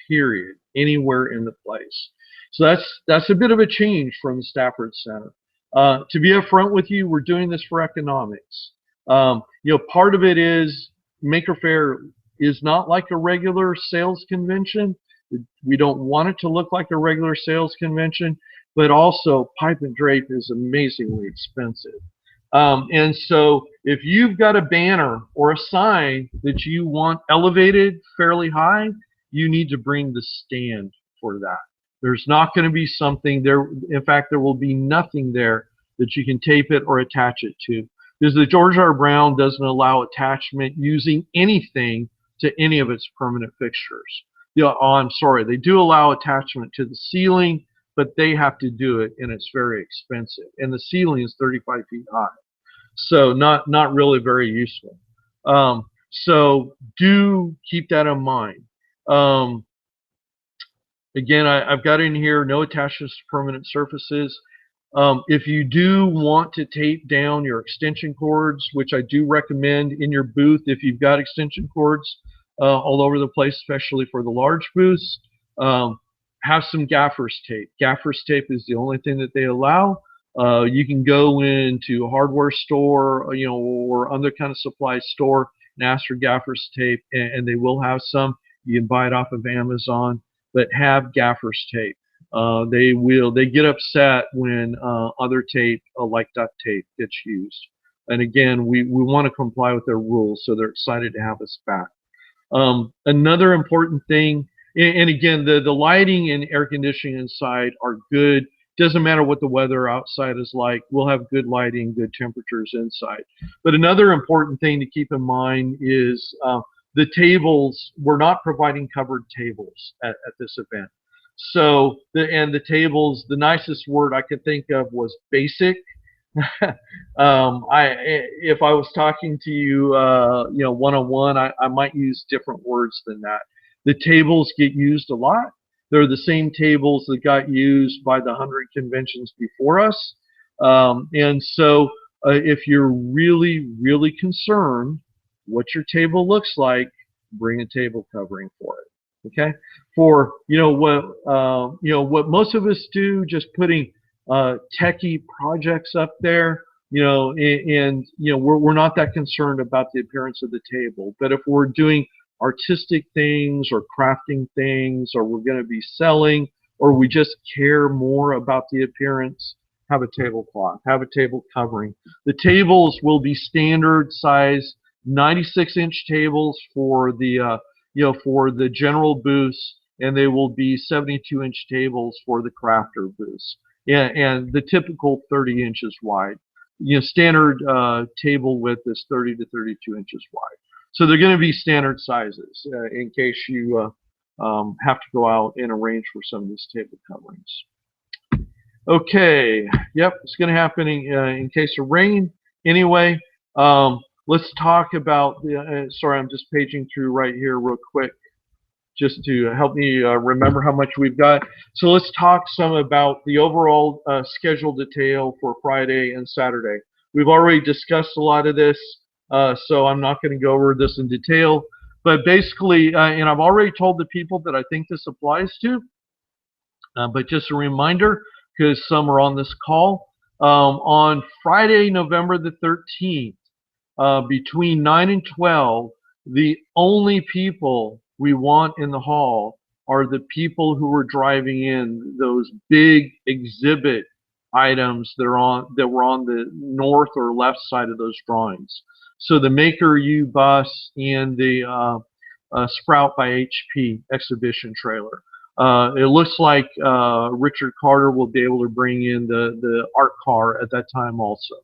period, anywhere in the place. So that's a bit of a change from the Stafford Center. To be upfront with you, we're doing this for economics. Part of it is, Maker Faire is not like a regular sales convention. We don't want it to look like a regular sales convention, but also pipe and drape is amazingly expensive. And so if you've got a banner or a sign that you want elevated fairly high, you need to bring the stand for that. There's not going to be something there. In fact, there will be nothing there that you can tape it or attach it to, because the George R. Brown doesn't allow attachment using anything to any of its permanent fixtures. I'm sorry, they do allow attachment to the ceiling, but they have to do it, and it's very expensive. And the ceiling is 35 feet high, so not really very useful. So do keep that in mind. Again, I've got in here no attachments to permanent surfaces. If you do want to tape down your extension cords, which I do recommend in your booth if you've got extension cords all over the place, especially for the large booths, have some gaffer's tape. Gaffer's tape is the only thing that they allow. You can go into a hardware store, or other kind of supply store and ask for gaffer's tape, and they will have some. You can buy it off of Amazon, but have gaffer's tape. They get upset when other tape, like duct tape, gets used. And again, we want to comply with their rules, so they're excited to have us back. Another important thing, and again, the lighting and air conditioning inside are good. Doesn't matter what the weather outside is like. We'll have good lighting, good temperatures inside. But another important thing to keep in mind is the tables. We're not providing covered tables at this event. So, the tables, the nicest word I could think of was basic. If I was talking to you, one-on-one, I might use different words than that. The tables get used a lot. They're the same tables that got used by the 100 conventions before us. And so if you're really, really concerned what your table looks like, bring a table covering for it. Okay? For, what most of us do, just putting techie projects up there, and we're not that concerned about the appearance of the table. But if we're doing artistic things or crafting things, or we're going to be selling, or we just care more about the appearance, have a tablecloth, have a table covering. The tables will be standard size 96-inch tables for the for the general booths, and they will be 72-inch tables for the crafter booths. And the typical 30 inches wide. Standard table width is 30 to 32 inches wide. So they're going to be standard sizes in case you have to go out and arrange for some of these table coverings. Okay, yep, it's going to happen in case of rain. Anyway, let's talk about the, sorry, I'm just paging through right here real quick just to help me remember how much we've got. So let's talk some about the overall schedule detail for Friday and Saturday. We've already discussed a lot of this, so I'm not going to go over this in detail. But basically, and I've already told the people that I think this applies to, but just a reminder, because some are on this call, on Friday, November the 13th, between 9 and 12, the only people we want in the hall are the people who are driving in those big exhibit items that were on the north or left side of those drawings. So the Maker U bus and the Sprout by HP exhibition trailer. It looks like Richard Carter will be able to bring in the art car at that time also.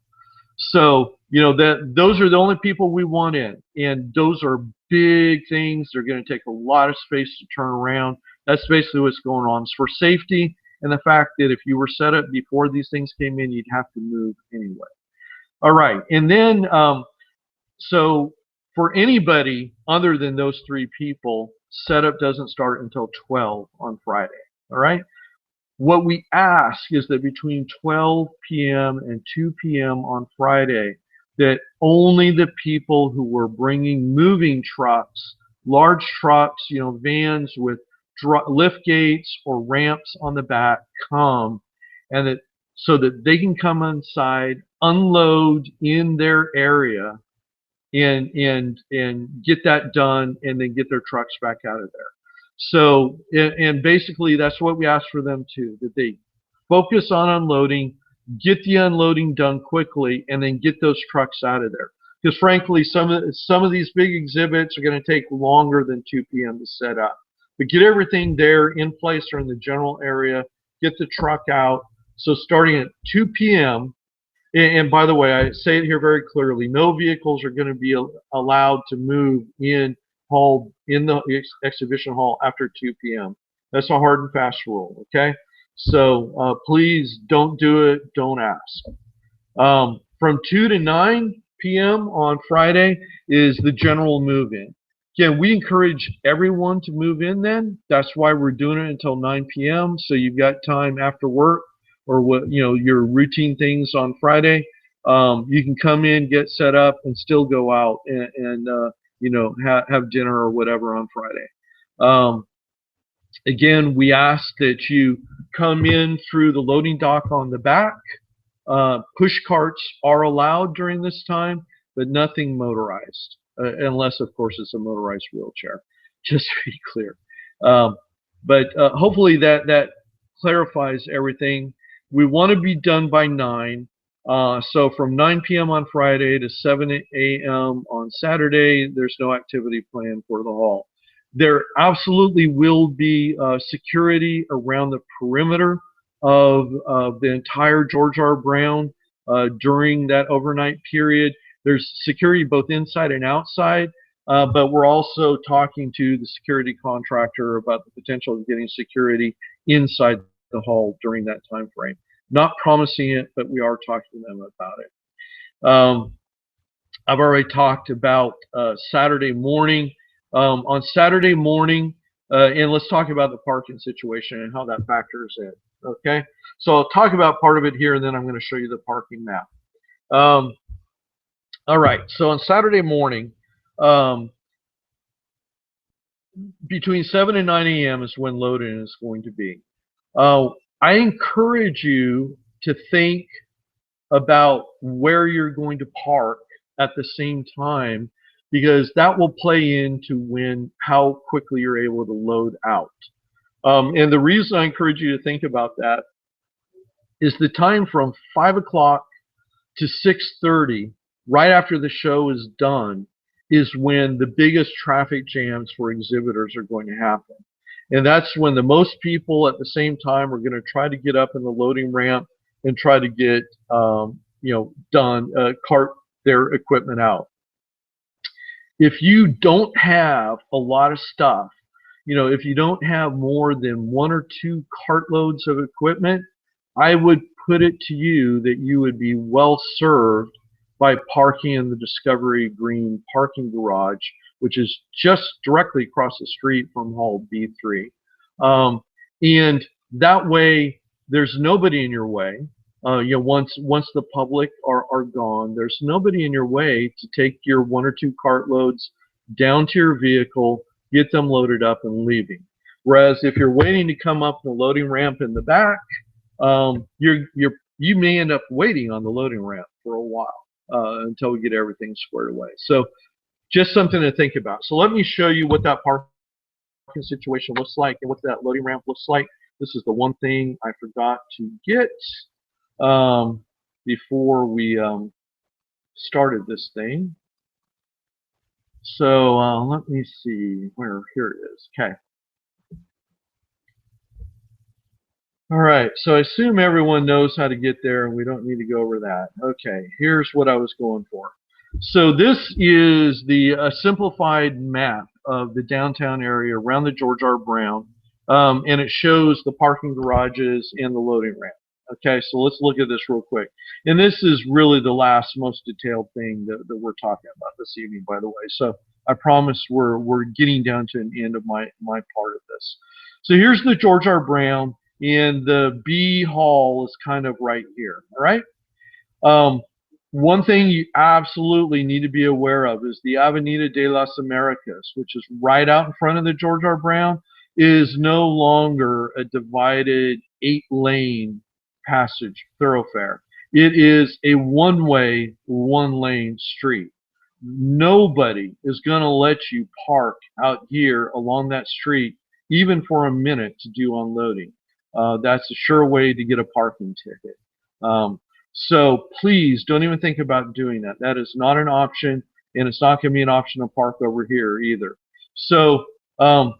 So, those are the only people we want in, and those are big things. They're going to take a lot of space to turn around. That's basically what's going on. It's for safety and the fact that if you were set up before these things came in, you'd have to move anyway. All right, and then, so for anybody other than those three people, setup doesn't start until 12 on Friday, all right? What we ask is that between 12 p.m. and 2 p.m. on Friday, that only the people who were bringing moving trucks, large trucks, vans with lift gates or ramps on the back come, and that so that they can come inside, unload in their area, and get that done, and then get their trucks back out of there. So, and basically that's what we ask for them too, that they focus on unloading, get the unloading done quickly, and then get those trucks out of there. Because frankly, some of these big exhibits are going to take longer than 2 p.m. to set up. But get everything there in place or in the general area, get the truck out. So starting at 2 p.m., and by the way, I say it here very clearly, no vehicles are going to be allowed to move in the exhibition hall after 2 p.m. That's a hard and fast rule, okay? So please don't do it, don't ask. From 2 to 9 p.m. on Friday is the general move-in. Again, we encourage everyone to move in then. That's why we're doing it until 9 p.m. So you've got time after work or what, your routine things on Friday. You can come in, get set up, and still go out and have dinner or whatever on Friday. Again, we ask that you come in through the loading dock on the back. Push carts are allowed during this time, but nothing motorized, unless, of course, it's a motorized wheelchair, just to be clear. But hopefully that clarifies everything. We want to be done by 9. So from 9 p.m. on Friday to 7 a.m. on Saturday, there's no activity planned for the hall. There absolutely will be security around the perimeter of the entire George R. Brown during that overnight period. There's security both inside and outside, but we're also talking to the security contractor about the potential of getting security inside the hall during that time frame. Not promising it, but we are talking to them about it. I've already talked about Saturday morning. On Saturday morning, and let's talk about the parking situation and how that factors in. Okay, so I'll talk about part of it here, and then I'm going to show you the parking map. All right, so on Saturday morning, between 7 and 9 a.m. is when load-in is going to be. I encourage you to think about where you're going to park at the same time, because that will play into how quickly you're able to load out. And the reason I encourage you to think about that is the time from 5 o'clock to 6:30, right after the show is done, is when the biggest traffic jams for exhibitors are going to happen. And that's when the most people at the same time are going to try to get up in the loading ramp and try to get, cart their equipment out. If you don't have a lot of stuff, if you don't have more than 1 or 2 cartloads of equipment, I would put it to you that you would be well served by parking in the Discovery Green parking garage, which is just directly across the street from Hall B3. And that way, there's nobody in your way. Once the public are gone, there's nobody in your way to take your 1 or 2 cartloads down to your vehicle, get them loaded up, and leaving. Whereas if you're waiting to come up the loading ramp in the back, you may end up waiting on the loading ramp for a while until we get everything squared away. So just something to think about. So let me show you what that parking situation looks like and what that loading ramp looks like. This is the one thing I forgot to get before we started this thing. So let me see here it is. Okay. All right, so I assume everyone knows how to get there and we don't need to go over that. Okay, here's what I was going for. So this is the simplified map of the downtown area around the George R. Brown, and it shows the parking garages and the loading ramp. Okay, so let's look at this real quick. And this is really the last, most detailed thing that we're talking about this evening, by the way. So I promise we're getting down to an end of my part of this. So here's the George R. Brown, and the B hall is kind of right here. All right. One thing you absolutely need to be aware of is the Avenida de las Americas, which is right out in front of the George R. Brown, is no longer a divided 8-lane passage thoroughfare. It is a one-way, one-lane street. Nobody is going to let you park out here along that street, even for a minute, to do unloading. That's a sure way to get a parking ticket. So please don't even think about doing that. That is not an option, and it's not going to be an option to park over here either. So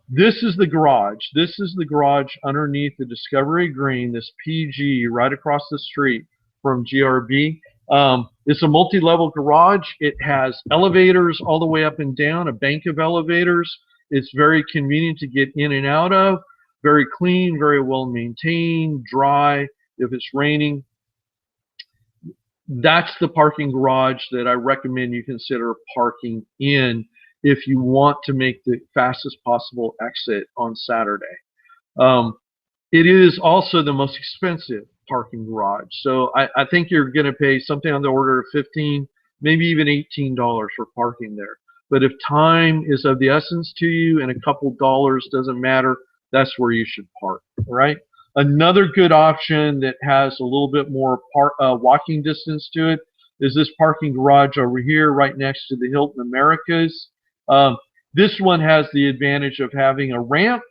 this is the garage. This is the garage underneath the Discovery Green, this PG right across the street from GRB. It's a multi-level garage. It has elevators all the way up and down, a bank of elevators. It's very convenient to get in and out of. Very clean, very well maintained, dry. If it's raining, that's the parking garage that I recommend you consider parking in if you want to make the fastest possible exit on Saturday. It is also the most expensive parking garage. So I think you're going to pay something on the order of $15, maybe even $18 for parking there. But if time is of the essence to you and a couple dollars doesn't matter, that's where you should park, right? Another good option that has a little bit more walking distance to it is this parking garage over here right next to the Hilton Americas. This one has the advantage of having a ramp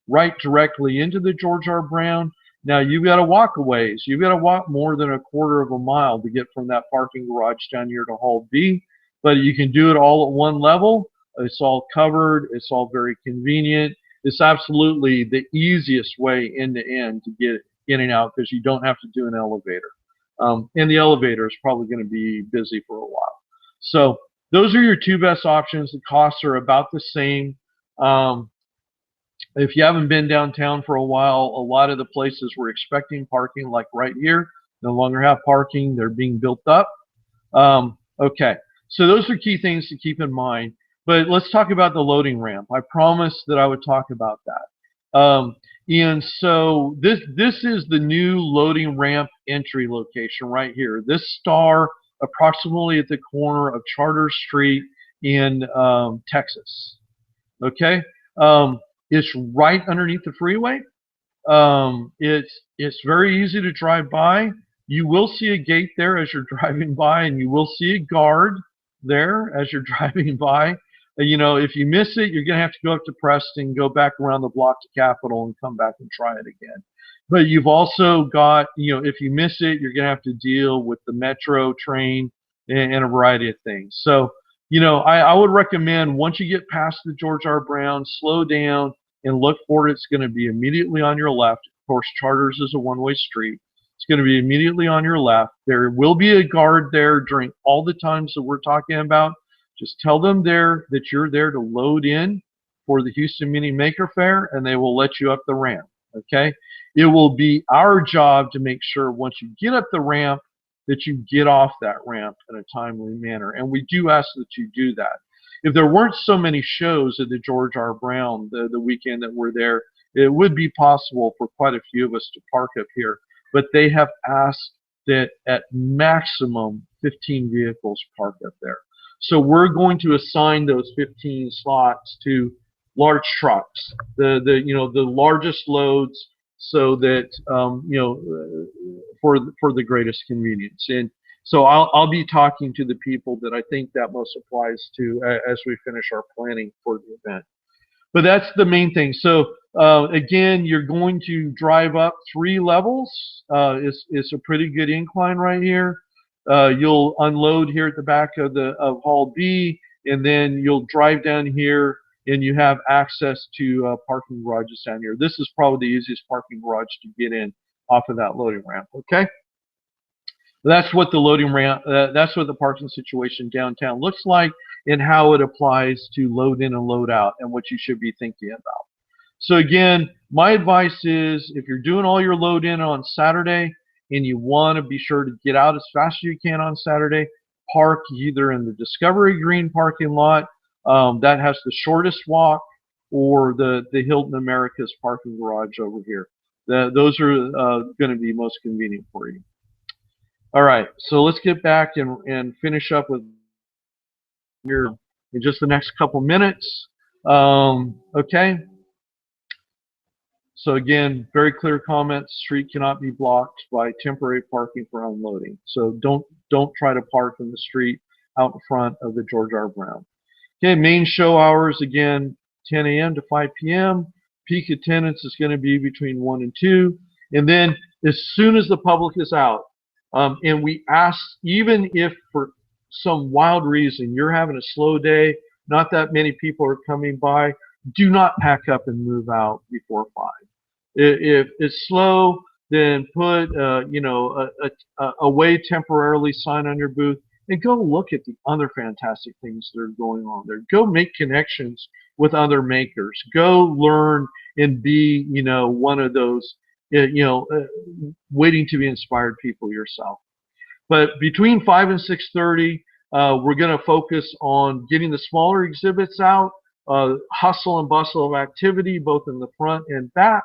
right directly into the George R. Brown. Now you've got to walk a ways. You've got to walk more than a quarter of a mile to get from that parking garage down here to Hall B, but you can do it all at one level. It's all covered. It's all very convenient. It's absolutely the easiest way end to end to get in and out because you don't have to do an elevator. And the elevator is probably going to be busy for a while. So those are your two best options. The costs are about the same. If you haven't been downtown for a while, a lot of the places we're expecting parking, like right here, no longer have parking. They're being built up. Okay, so those are key things to keep in mind. But let's talk about the loading ramp. I promised that I would talk about that. And so this is the new loading ramp entry location right here. This star approximately at the corner of Charter Street in Texas. Okay. It's right underneath the freeway. It's very easy to drive by. You will see a gate there as you're driving by, and you will see a guard there as you're driving by. You know, if you miss it, you're going to have to go up to Preston, go back around the block to Capitol, and come back and try it again. But you've also got, you know, if you miss it, you're going to have to deal with the metro train and a variety of things. So, you know, I would recommend once you get past the George R. Brown, slow down and look for it. It's going to be immediately on your left. Of course, Charters is a one-way street. It's going to be immediately on your left. There will be a guard there during all the times that we're talking about. Just tell them there that you're there to load in for the Houston Mini Maker Faire, and they will let you up the ramp, okay? It will be our job to make sure once you get up the ramp that you get off that ramp in a timely manner, and we do ask that you do that. If there weren't so many shows at the George R. Brown the weekend that we're there, it would be possible for quite a few of us to park up here, but they have asked that at maximum 15 vehicles park up there. So we're going to assign those 15 slots to large trucks, the largest loads, so that for the greatest convenience. And so I'll be talking to the people that I think that most applies to as we finish our planning for the event. But that's the main thing. So again, you're going to drive up 3 levels. It's a pretty good incline right here. You'll unload here at the back of Hall B, and then you'll drive down here, and you have access to parking garages down here. This is probably the easiest parking garage to get in off of that loading ramp. Okay, that's what the loading ramp. That's what the parking situation downtown looks like, and how it applies to load in and load out, and what you should be thinking about. So again, my advice is if you're doing all your load in on Saturday, and you want to be sure to get out as fast as you can on Saturday, park either in the Discovery Green parking lot that has the shortest walk, or the Hilton Americas parking garage over here. Those are going to be most convenient for you. All right, so let's get back and finish up with here in just the next couple minutes. Okay. So again, very clear comments. Street cannot be blocked by temporary parking for unloading. So don't try to park in the street out in front of the George R. Brown. Okay, main show hours, again, 10 a.m. to 5 p.m. Peak attendance is going to be between 1 and 2. And then as soon as the public is out, and we ask, even if for some wild reason you're having a slow day, not that many people are coming by, do not pack up and move out before 5. If it's slow, then put a away temporarily sign on your booth and go look at the other fantastic things that are going on there. Go make connections with other makers. Go learn and be one of those waiting to be inspired people yourself. But between 5 and 6:30, we're going to focus on getting the smaller exhibits out, hustle and bustle of activity both in the front and back.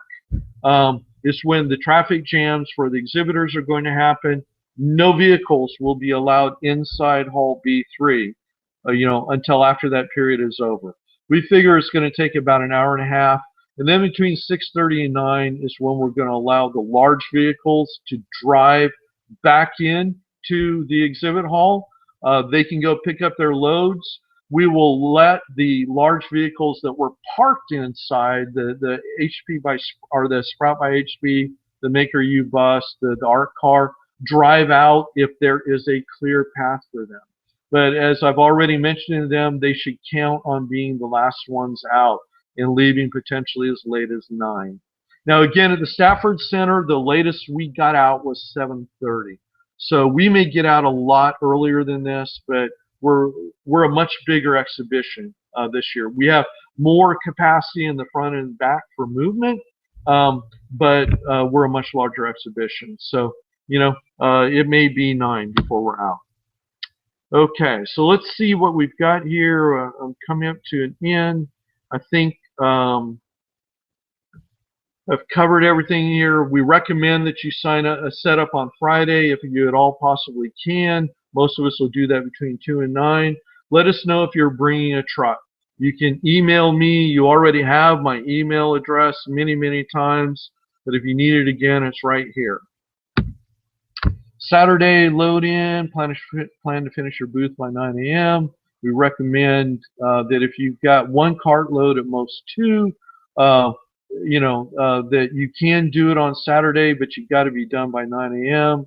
Is when the traffic jams for the exhibitors are going to happen. No vehicles will be allowed inside Hall B3, until after that period is over. We figure it's going to take about an hour and a half, and then between 6:30 and 9 is when we're going to allow the large vehicles to drive back in to the exhibit hall. They can go pick up their loads. We will let the large vehicles that were parked inside the HP or the Sprout by HP, the Maker U bus, the ARC car, drive out if there is a clear path for them. But as I've already mentioned to them, they should count on being the last ones out and leaving potentially as late as 9. Now again, at the Stafford Center, the latest we got out was 7:30. So we may get out a lot earlier than this, but we're a much bigger exhibition this year. We have more capacity in the front and back for movement, but we're a much larger exhibition. So, it may be 9 before we're out. Okay, so let's see what we've got here. I'm coming up to an end. I think I've covered everything here. We recommend that you sign a setup on Friday if you at all possibly can. Most of us will do that between 2 and 9. Let us know if you're bringing a truck. You can email me. You already have my email address many, many times. But if you need it again, it's right here. Saturday, load in. Plan to finish your booth by 9 a.m. We recommend that if you've got one cart load, at most 2, that you can do it on Saturday, but you've got to be done by 9 a.m.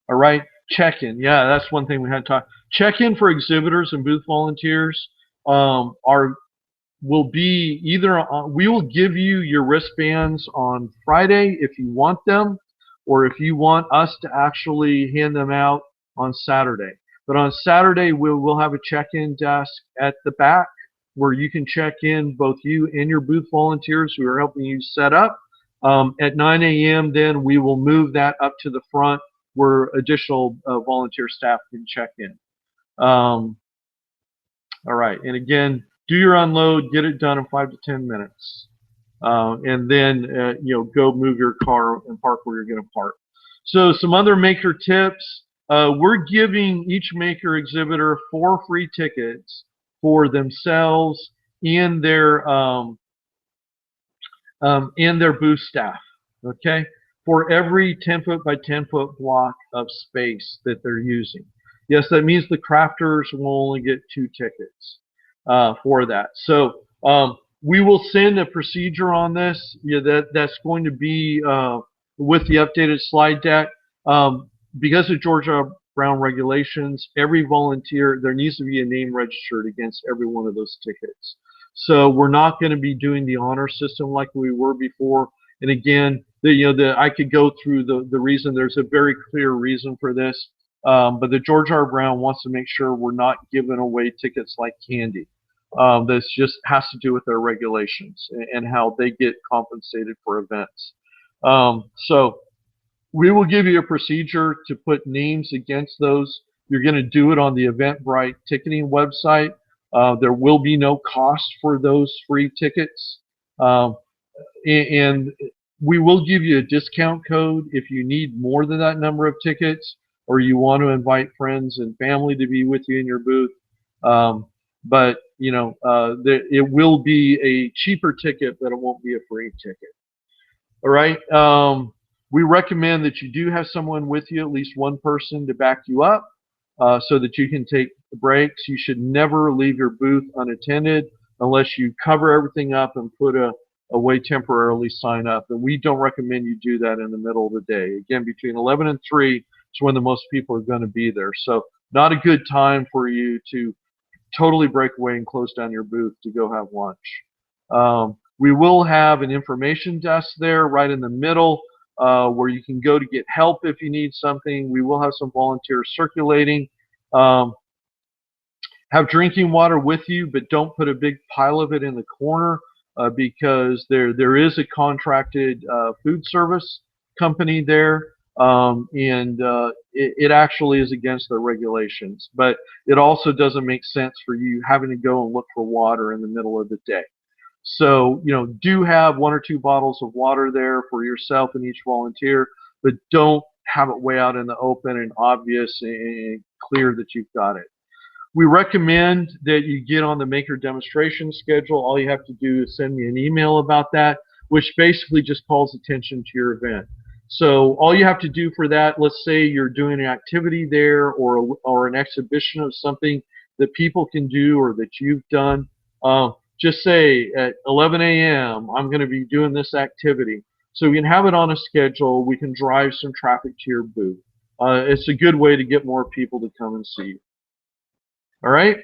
All right, check-in. Yeah, that's one thing we had to talk. Check-in for exhibitors and booth volunteers will be either we will give you your wristbands on Friday if you want them, or if you want us to actually hand them out on Saturday. But on Saturday, we'll have a check-in desk at the back where you can check in, both you and your booth volunteers who are helping you set up. At 9 a.m. then we will move that up to the front where additional volunteer staff can check in. All right, and again, do your unload, get it done in 5 to 10 minutes. And then, go move your car and park where you're going to park. So some other maker tips. We're giving each maker exhibitor 4 free tickets for themselves and their booth staff, okay? For every 10-foot by 10-foot block of space that they're using. Yes, that means the crafters will only get 2 tickets for that. So we will send a procedure on this. That's going to be with the updated slide deck. Because of Georgia Brown regulations, every volunteer, there needs to be a name registered against every one of those tickets. So we're not going to be doing the honor system like we were before. And again, I could go through the reason. There's a very clear reason for this. But the George R. Brown wants to make sure we're not giving away tickets like candy. This just has to do with their regulations and how they get compensated for events. So we will give you a procedure to put names against those. You're going to do it on the Eventbrite ticketing website. There will be no cost for those free tickets. And we will give you a discount code if you need more than that number of tickets, or you want to invite friends and family to be with you in your booth. But it will be a cheaper ticket, but it won't be a free ticket. All right. We recommend that you do have someone with you, at least one person to back you up. so that you can take breaks. You should never leave your booth unattended unless you cover everything up and put a way temporarily sign up. And we don't recommend you do that in the middle of the day. Again, between 11 and 3 is when the most people are going to be there. So not a good time for you to totally break away and close down your booth to go have lunch. We will have an information desk there right in the middle where you can go to get help if you need something. We will have some volunteers circulating. Have drinking water with you, but don't put a big pile of it in the corner because there is a contracted food service company there, and it actually is against their regulations. But it also doesn't make sense for you having to go and look for water in the middle of the day. So, do have 1 or 2 bottles of water there for yourself and each volunteer, but don't have it way out in the open and obvious and clear that you've got it. We recommend that you get on the maker demonstration schedule. All you have to do is send me an email about that, which basically just calls attention to your event. So all you have to do for that, let's say you're doing an activity there or an exhibition of something that people can do or that you've done, just say at 11 a.m. I'm going to be doing this activity. So we can have it on a schedule. We can drive some traffic to your booth. It's a good way to get more people to come and see you. All right,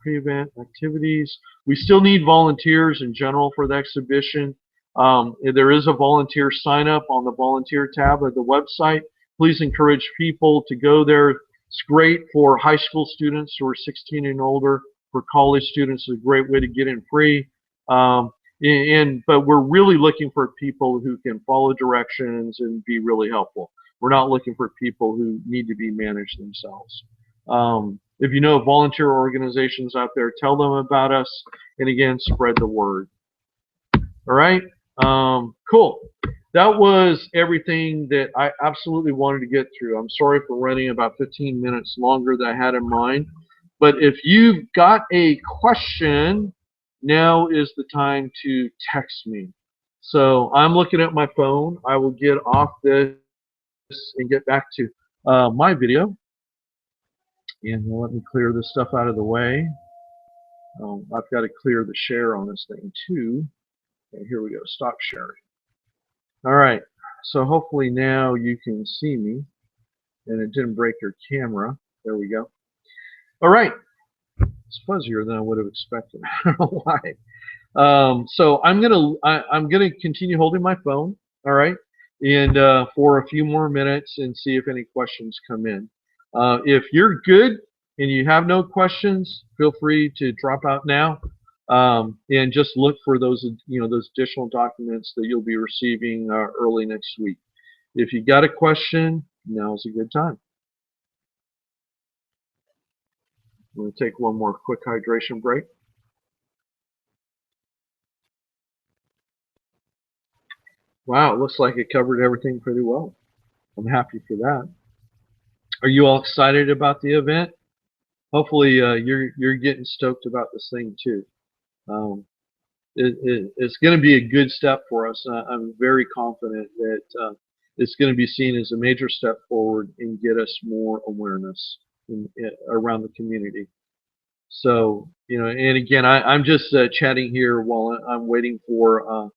pre-event activities. We still need volunteers in general for the exhibition. There is a volunteer sign up on the volunteer tab of the website. Please encourage people to go there. It's great for high school students who are 16 and older. For college students, it's a great way to get in free. But we're really looking for people who can follow directions and be really helpful. We're not looking for people who need to be managed themselves. If you know volunteer organizations out there, tell them about us, and again, spread the word. All right, cool. That was everything that I absolutely wanted to get through. I'm sorry for running about 15 minutes longer than I had in mind, but if you've got a question, now is the time to text me. So I'm looking at my phone. I will get off this and get back to my video. And let me clear this stuff out of the way. I've got to clear the share on this thing too. Okay, here we go, stop sharing. All right, so hopefully now you can see me and it didn't break your camera. There we go. All right, it's fuzzier than I would have expected. I don't know why. So I'm gonna continue holding my phone, all right, and for a few more minutes and see if any questions come in. If you're good and you have no questions, feel free to drop out now and just look for those, those additional documents that you'll be receiving early next week. If you got a question, now's a good time. I'm going to take one more quick hydration break. Wow, it looks like it covered everything pretty well. I'm happy for that. Are you all excited about the event? Hopefully you're getting stoked about this thing too. It's going to be a good step for us. I'm very confident that it's going to be seen as a major step forward and get us more awareness around the community. So, and again, I'm just chatting here while I'm waiting for,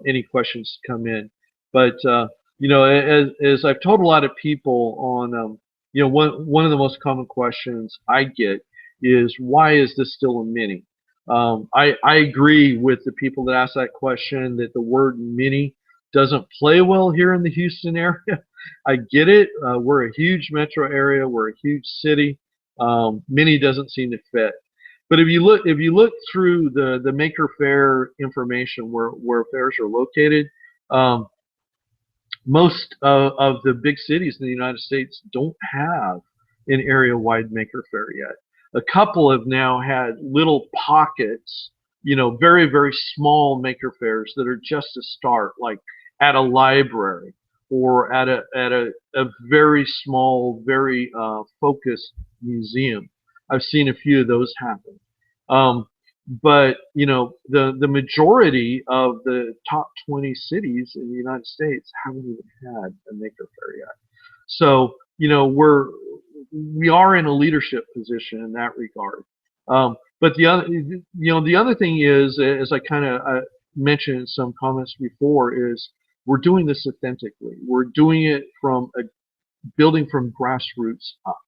any questions to come in. But, as I've told a lot of people on, one of the most common questions I get is, why is this still a mini? I agree with the people that ask that question, that the word mini doesn't play well here in the Houston area. I get it. We're a huge metro area. We're a huge city. Mini doesn't seem to fit. But if you look through the Maker Faire information where fairs are located, most of the big cities in the United States don't have an area-wide Maker Faire yet. A couple have now had little pockets, very, very small Maker Fairs that are just a start, like at a library or at a very small, very focused museum. I've seen a few of those happen. But the majority of the top 20 cities in the United States haven't even had a Maker Faire yet. So we're we are in a leadership position in that regard. But the other, the other thing is, as I kind of mentioned in some comments before, is we're doing this authentically. We're doing it from building from grassroots up.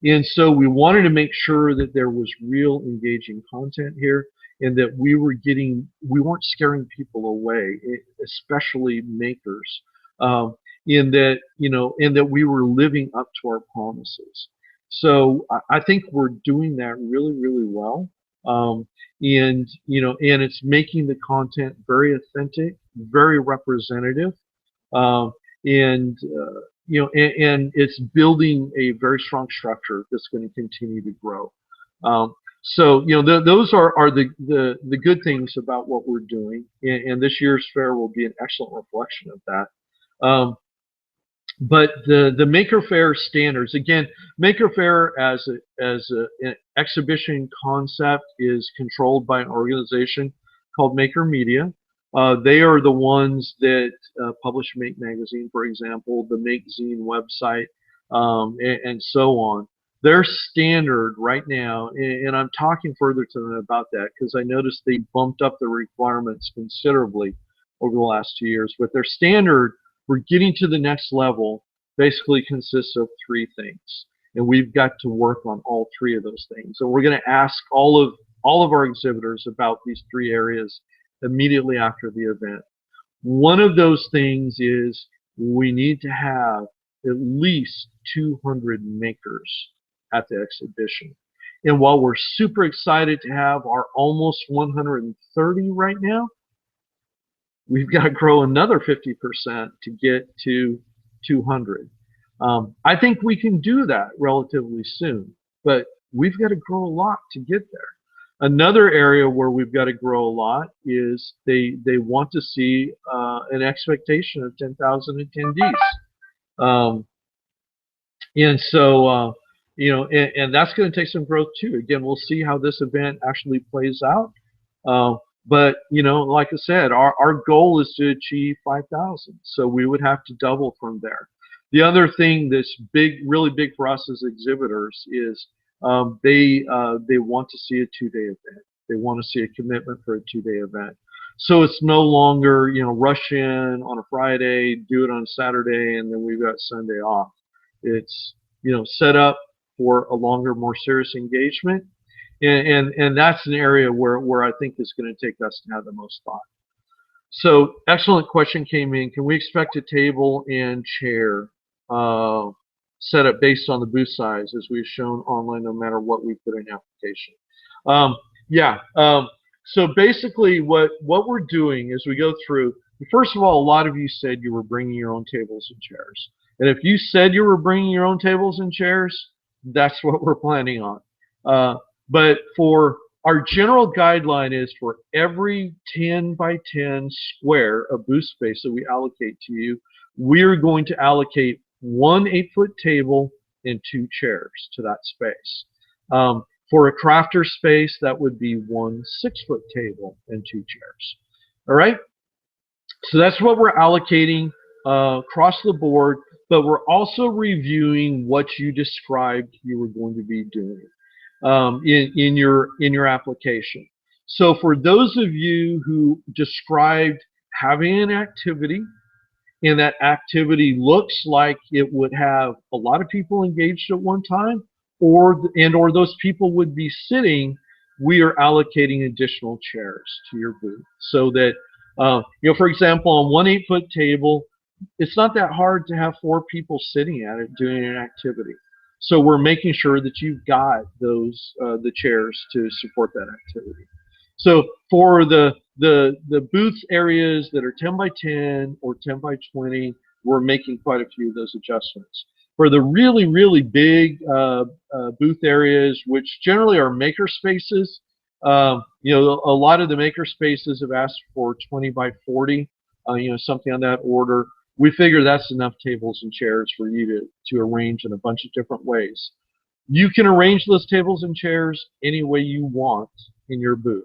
And so we wanted to make sure that there was real engaging content here, and that we weren't scaring people away, especially makers, in that, and that we were living up to our promises. So I think we're doing that really, really well. And it's making the content very authentic, very representative, and and it's building a very strong structure that's going to continue to grow. So those are the good things about what we're doing, and this year's fair will be an excellent reflection of that. But the Maker Faire standards, again, Maker Faire as an exhibition concept is controlled by an organization called Maker Media. They are the ones that publish Make Magazine, for example, the Make Zine website, and so on. Their standard right now, and I'm talking further to them about that because I noticed they bumped up the requirements considerably over the last 2 years, but their standard for getting to the next level basically consists of 3 things, and we've got to work on all 3 of those things. And we're going to ask all of our exhibitors about these 3 areas immediately after the event. One of those things is we need to have at least 200 makers at the exhibition. And while we're super excited to have our almost 130 right now, we've got to grow another 50% to get to 200. I think we can do that relatively soon, but we've got to grow a lot to get there. Another area where we've got to grow a lot is they want to see an expectation of 10,000 attendees. And so, and that's going to take some growth too. Again, we'll see how this event actually plays out. But, like I said, our goal is to achieve 5,000. So we would have to double from there. The other thing that's really big for us as exhibitors is they want to see a 2-day event. They want to see a commitment for a 2-day event. So it's no longer, rush in on a Friday, do it on Saturday, and then we've got Sunday off. It's, set up for a longer, more serious engagement. And that's an area where I think is going to take us to have the most thought. So excellent question came in. Can we expect a table and chair setup based on the booth size as we've shown online, no matter what we put in application? Yeah. So basically what we're doing is we go through, first of all, a lot of you said you were bringing your own tables and chairs. And if you said you were bringing your own tables and chairs, that's what we're planning on. But for our general guideline is for every 10 by 10 square of booth space that we allocate to you, we're going to allocate 1 8-foot table and 2 chairs to that space. For a crafter space, that would be 1 6-foot table and 2 chairs. All right? So that's what we're allocating across the board, but we're also reviewing what you described you were going to be doing in your application. So for those of you who described having an activity, and that activity looks like it would have a lot of people engaged at one time, or those people would be sitting, we are allocating additional chairs to your booth. So that, for example, on 1 8-foot table, it's not that hard to have 4 people sitting at it doing an activity. So we're making sure that you've got those the chairs to support that activity. So for the booth areas that are 10 by 10 or 10 by 20, we're making quite a few of those adjustments. For the really, really big booth areas, which generally are maker spaces, a lot of the maker spaces have asked for 20 by 40, something on that order. We figure that's enough tables and chairs for you to arrange in a bunch of different ways. You can arrange those tables and chairs any way you want in your booth.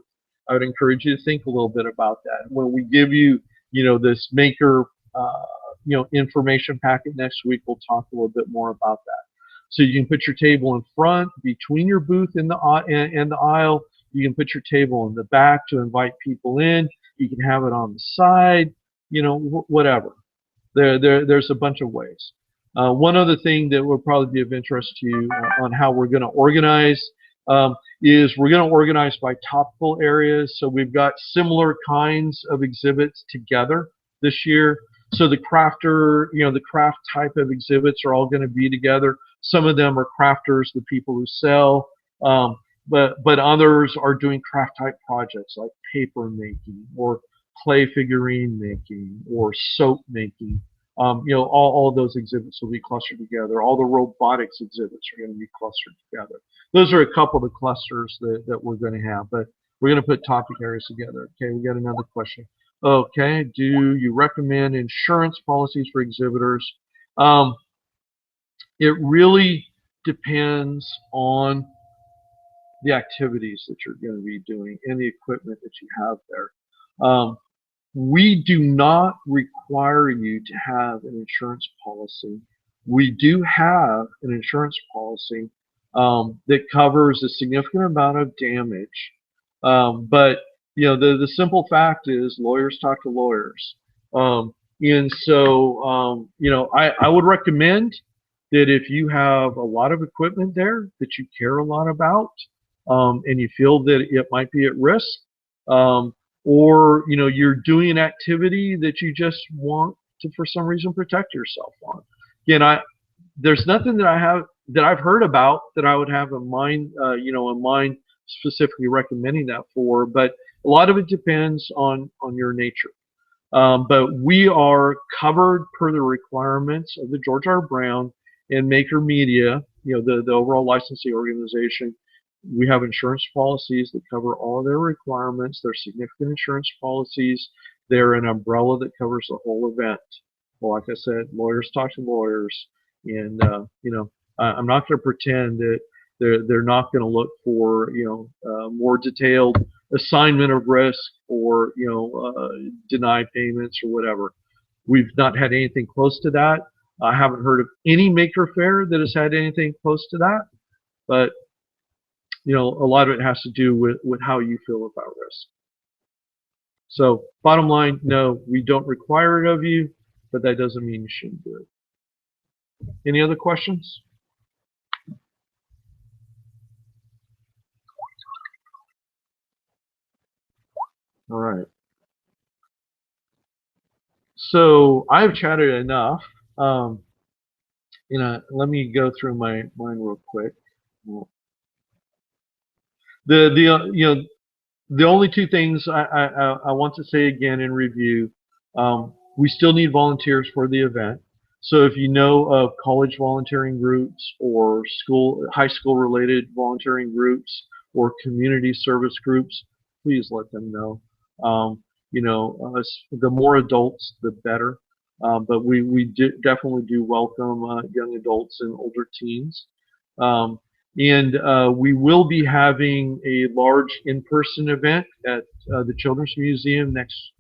I would encourage you to think a little bit about that. When we give you, this maker, information packet next week, we'll talk a little bit more about that. So you can put your table in front, between your booth and the aisle. You can put your table in the back to invite people in. You can have it on the side, whatever. There's a bunch of ways. One other thing that will probably be of interest to you on how we're going to organize is we're going to organize by topical areas. So we've got similar kinds of exhibits together this year. So the the craft type of exhibits are all going to be together. Some of them are crafters, the people who sell, but others are doing craft type projects like paper making or clay figurine making or soap making. All those exhibits will be clustered together. All the robotics exhibits are going to be clustered together. Those are a couple of the clusters that we're going to have, but we're going to put topic areas together. Okay, we got another question. Okay, do you recommend insurance policies for exhibitors? It really depends on the activities that you're going to be doing and the equipment that you have there. We do not require you to have an insurance policy. We do have an insurance policy that covers a significant amount of damage. But the simple fact is lawyers talk to lawyers. And so I would recommend that if you have a lot of equipment there that you care a lot about, and you feel that it might be at risk, or you're doing an activity that you just want to, for some reason, protect yourself on. Again, there's nothing that I've heard about that I would have in mind, in mind specifically recommending that for. But a lot of it depends on your nature. But we are covered per the requirements of the George R. Brown and Maker Media, the overall licensing organization. We have insurance policies that cover all their requirements. They're significant insurance policies. They're an umbrella that covers the whole event. Well, like I said, lawyers talk to lawyers, and I'm not going to pretend that they're not going to look for more detailed assignment of risk or deny payments or whatever. We've not had anything close to that. I haven't heard of any Maker Faire that has had anything close to that, but a lot of it has to do with how you feel about risk. So bottom line, no, we don't require it of you, but that doesn't mean you shouldn't do it. Any other questions? All right. So I've chatted enough. Let me go through mine real quick. The only two things I want to say again in review, we still need volunteers for the event. So if you know of college volunteering groups or high school related volunteering groups or community service groups, please let them know. The more adults, the better. But we definitely do welcome young adults and older teens. And we will be having a large in-person event at the Children's Museum next,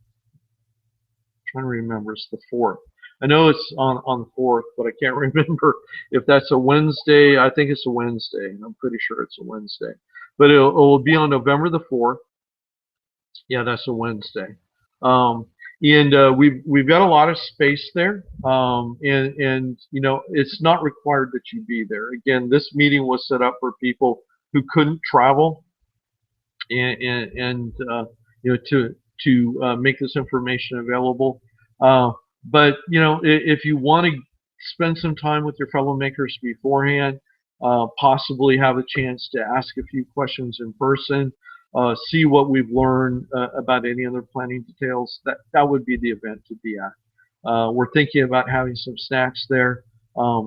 I'm trying to remember, it's the 4th. I know it's on the 4th, but I can't remember if that's a Wednesday. I think it's a Wednesday. I'm pretty sure it's a Wednesday. But it will be on November the 4th. Yeah, that's a Wednesday. And we've got a lot of space there, and it's not required that you be there. Again, this meeting was set up for people who couldn't travel, and to make this information available. But if you want to spend some time with your fellow makers beforehand, possibly have a chance to ask a few questions in person. See what we've learned about any other planning details. That would be the event to be at. We're thinking about having some snacks there.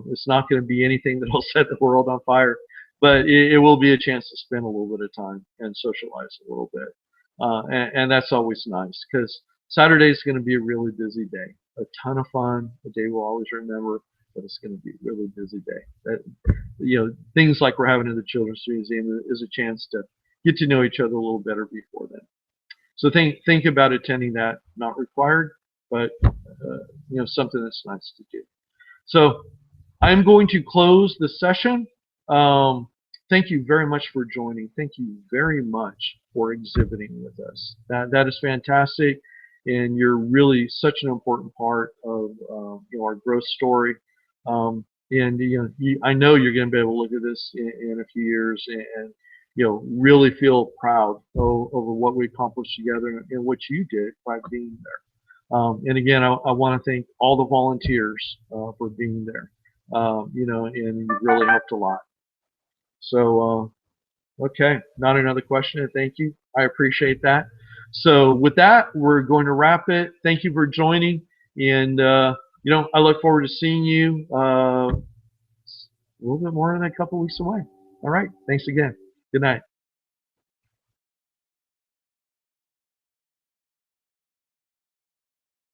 It's not going to be anything that will set the world on fire, but it will be a chance to spend a little bit of time and socialize a little bit. And that's always nice because Saturday is going to be a really busy day. A ton of fun, a day we'll always remember, but it's going to be a really busy day. Things like we're having in the Children's Museum is a chance to get to know each other a little better before then. So think about attending that. Not required, but something that's nice to do. So I'm going to close the session. Thank you very much for joining. Thank you very much for exhibiting with us. That is fantastic, and you're really such an important part of our growth story. And I know you're going to be able to look at this in a few years and really feel proud over what we accomplished together and what you did by being there. And again, I want to thank all the volunteers for being there. And you really helped a lot. So, okay, not another question. Thank you. I appreciate that. So with that, we're going to wrap it. Thank you for joining. And, I look forward to seeing you a little bit more than a couple weeks away. All right. Thanks again. Good night.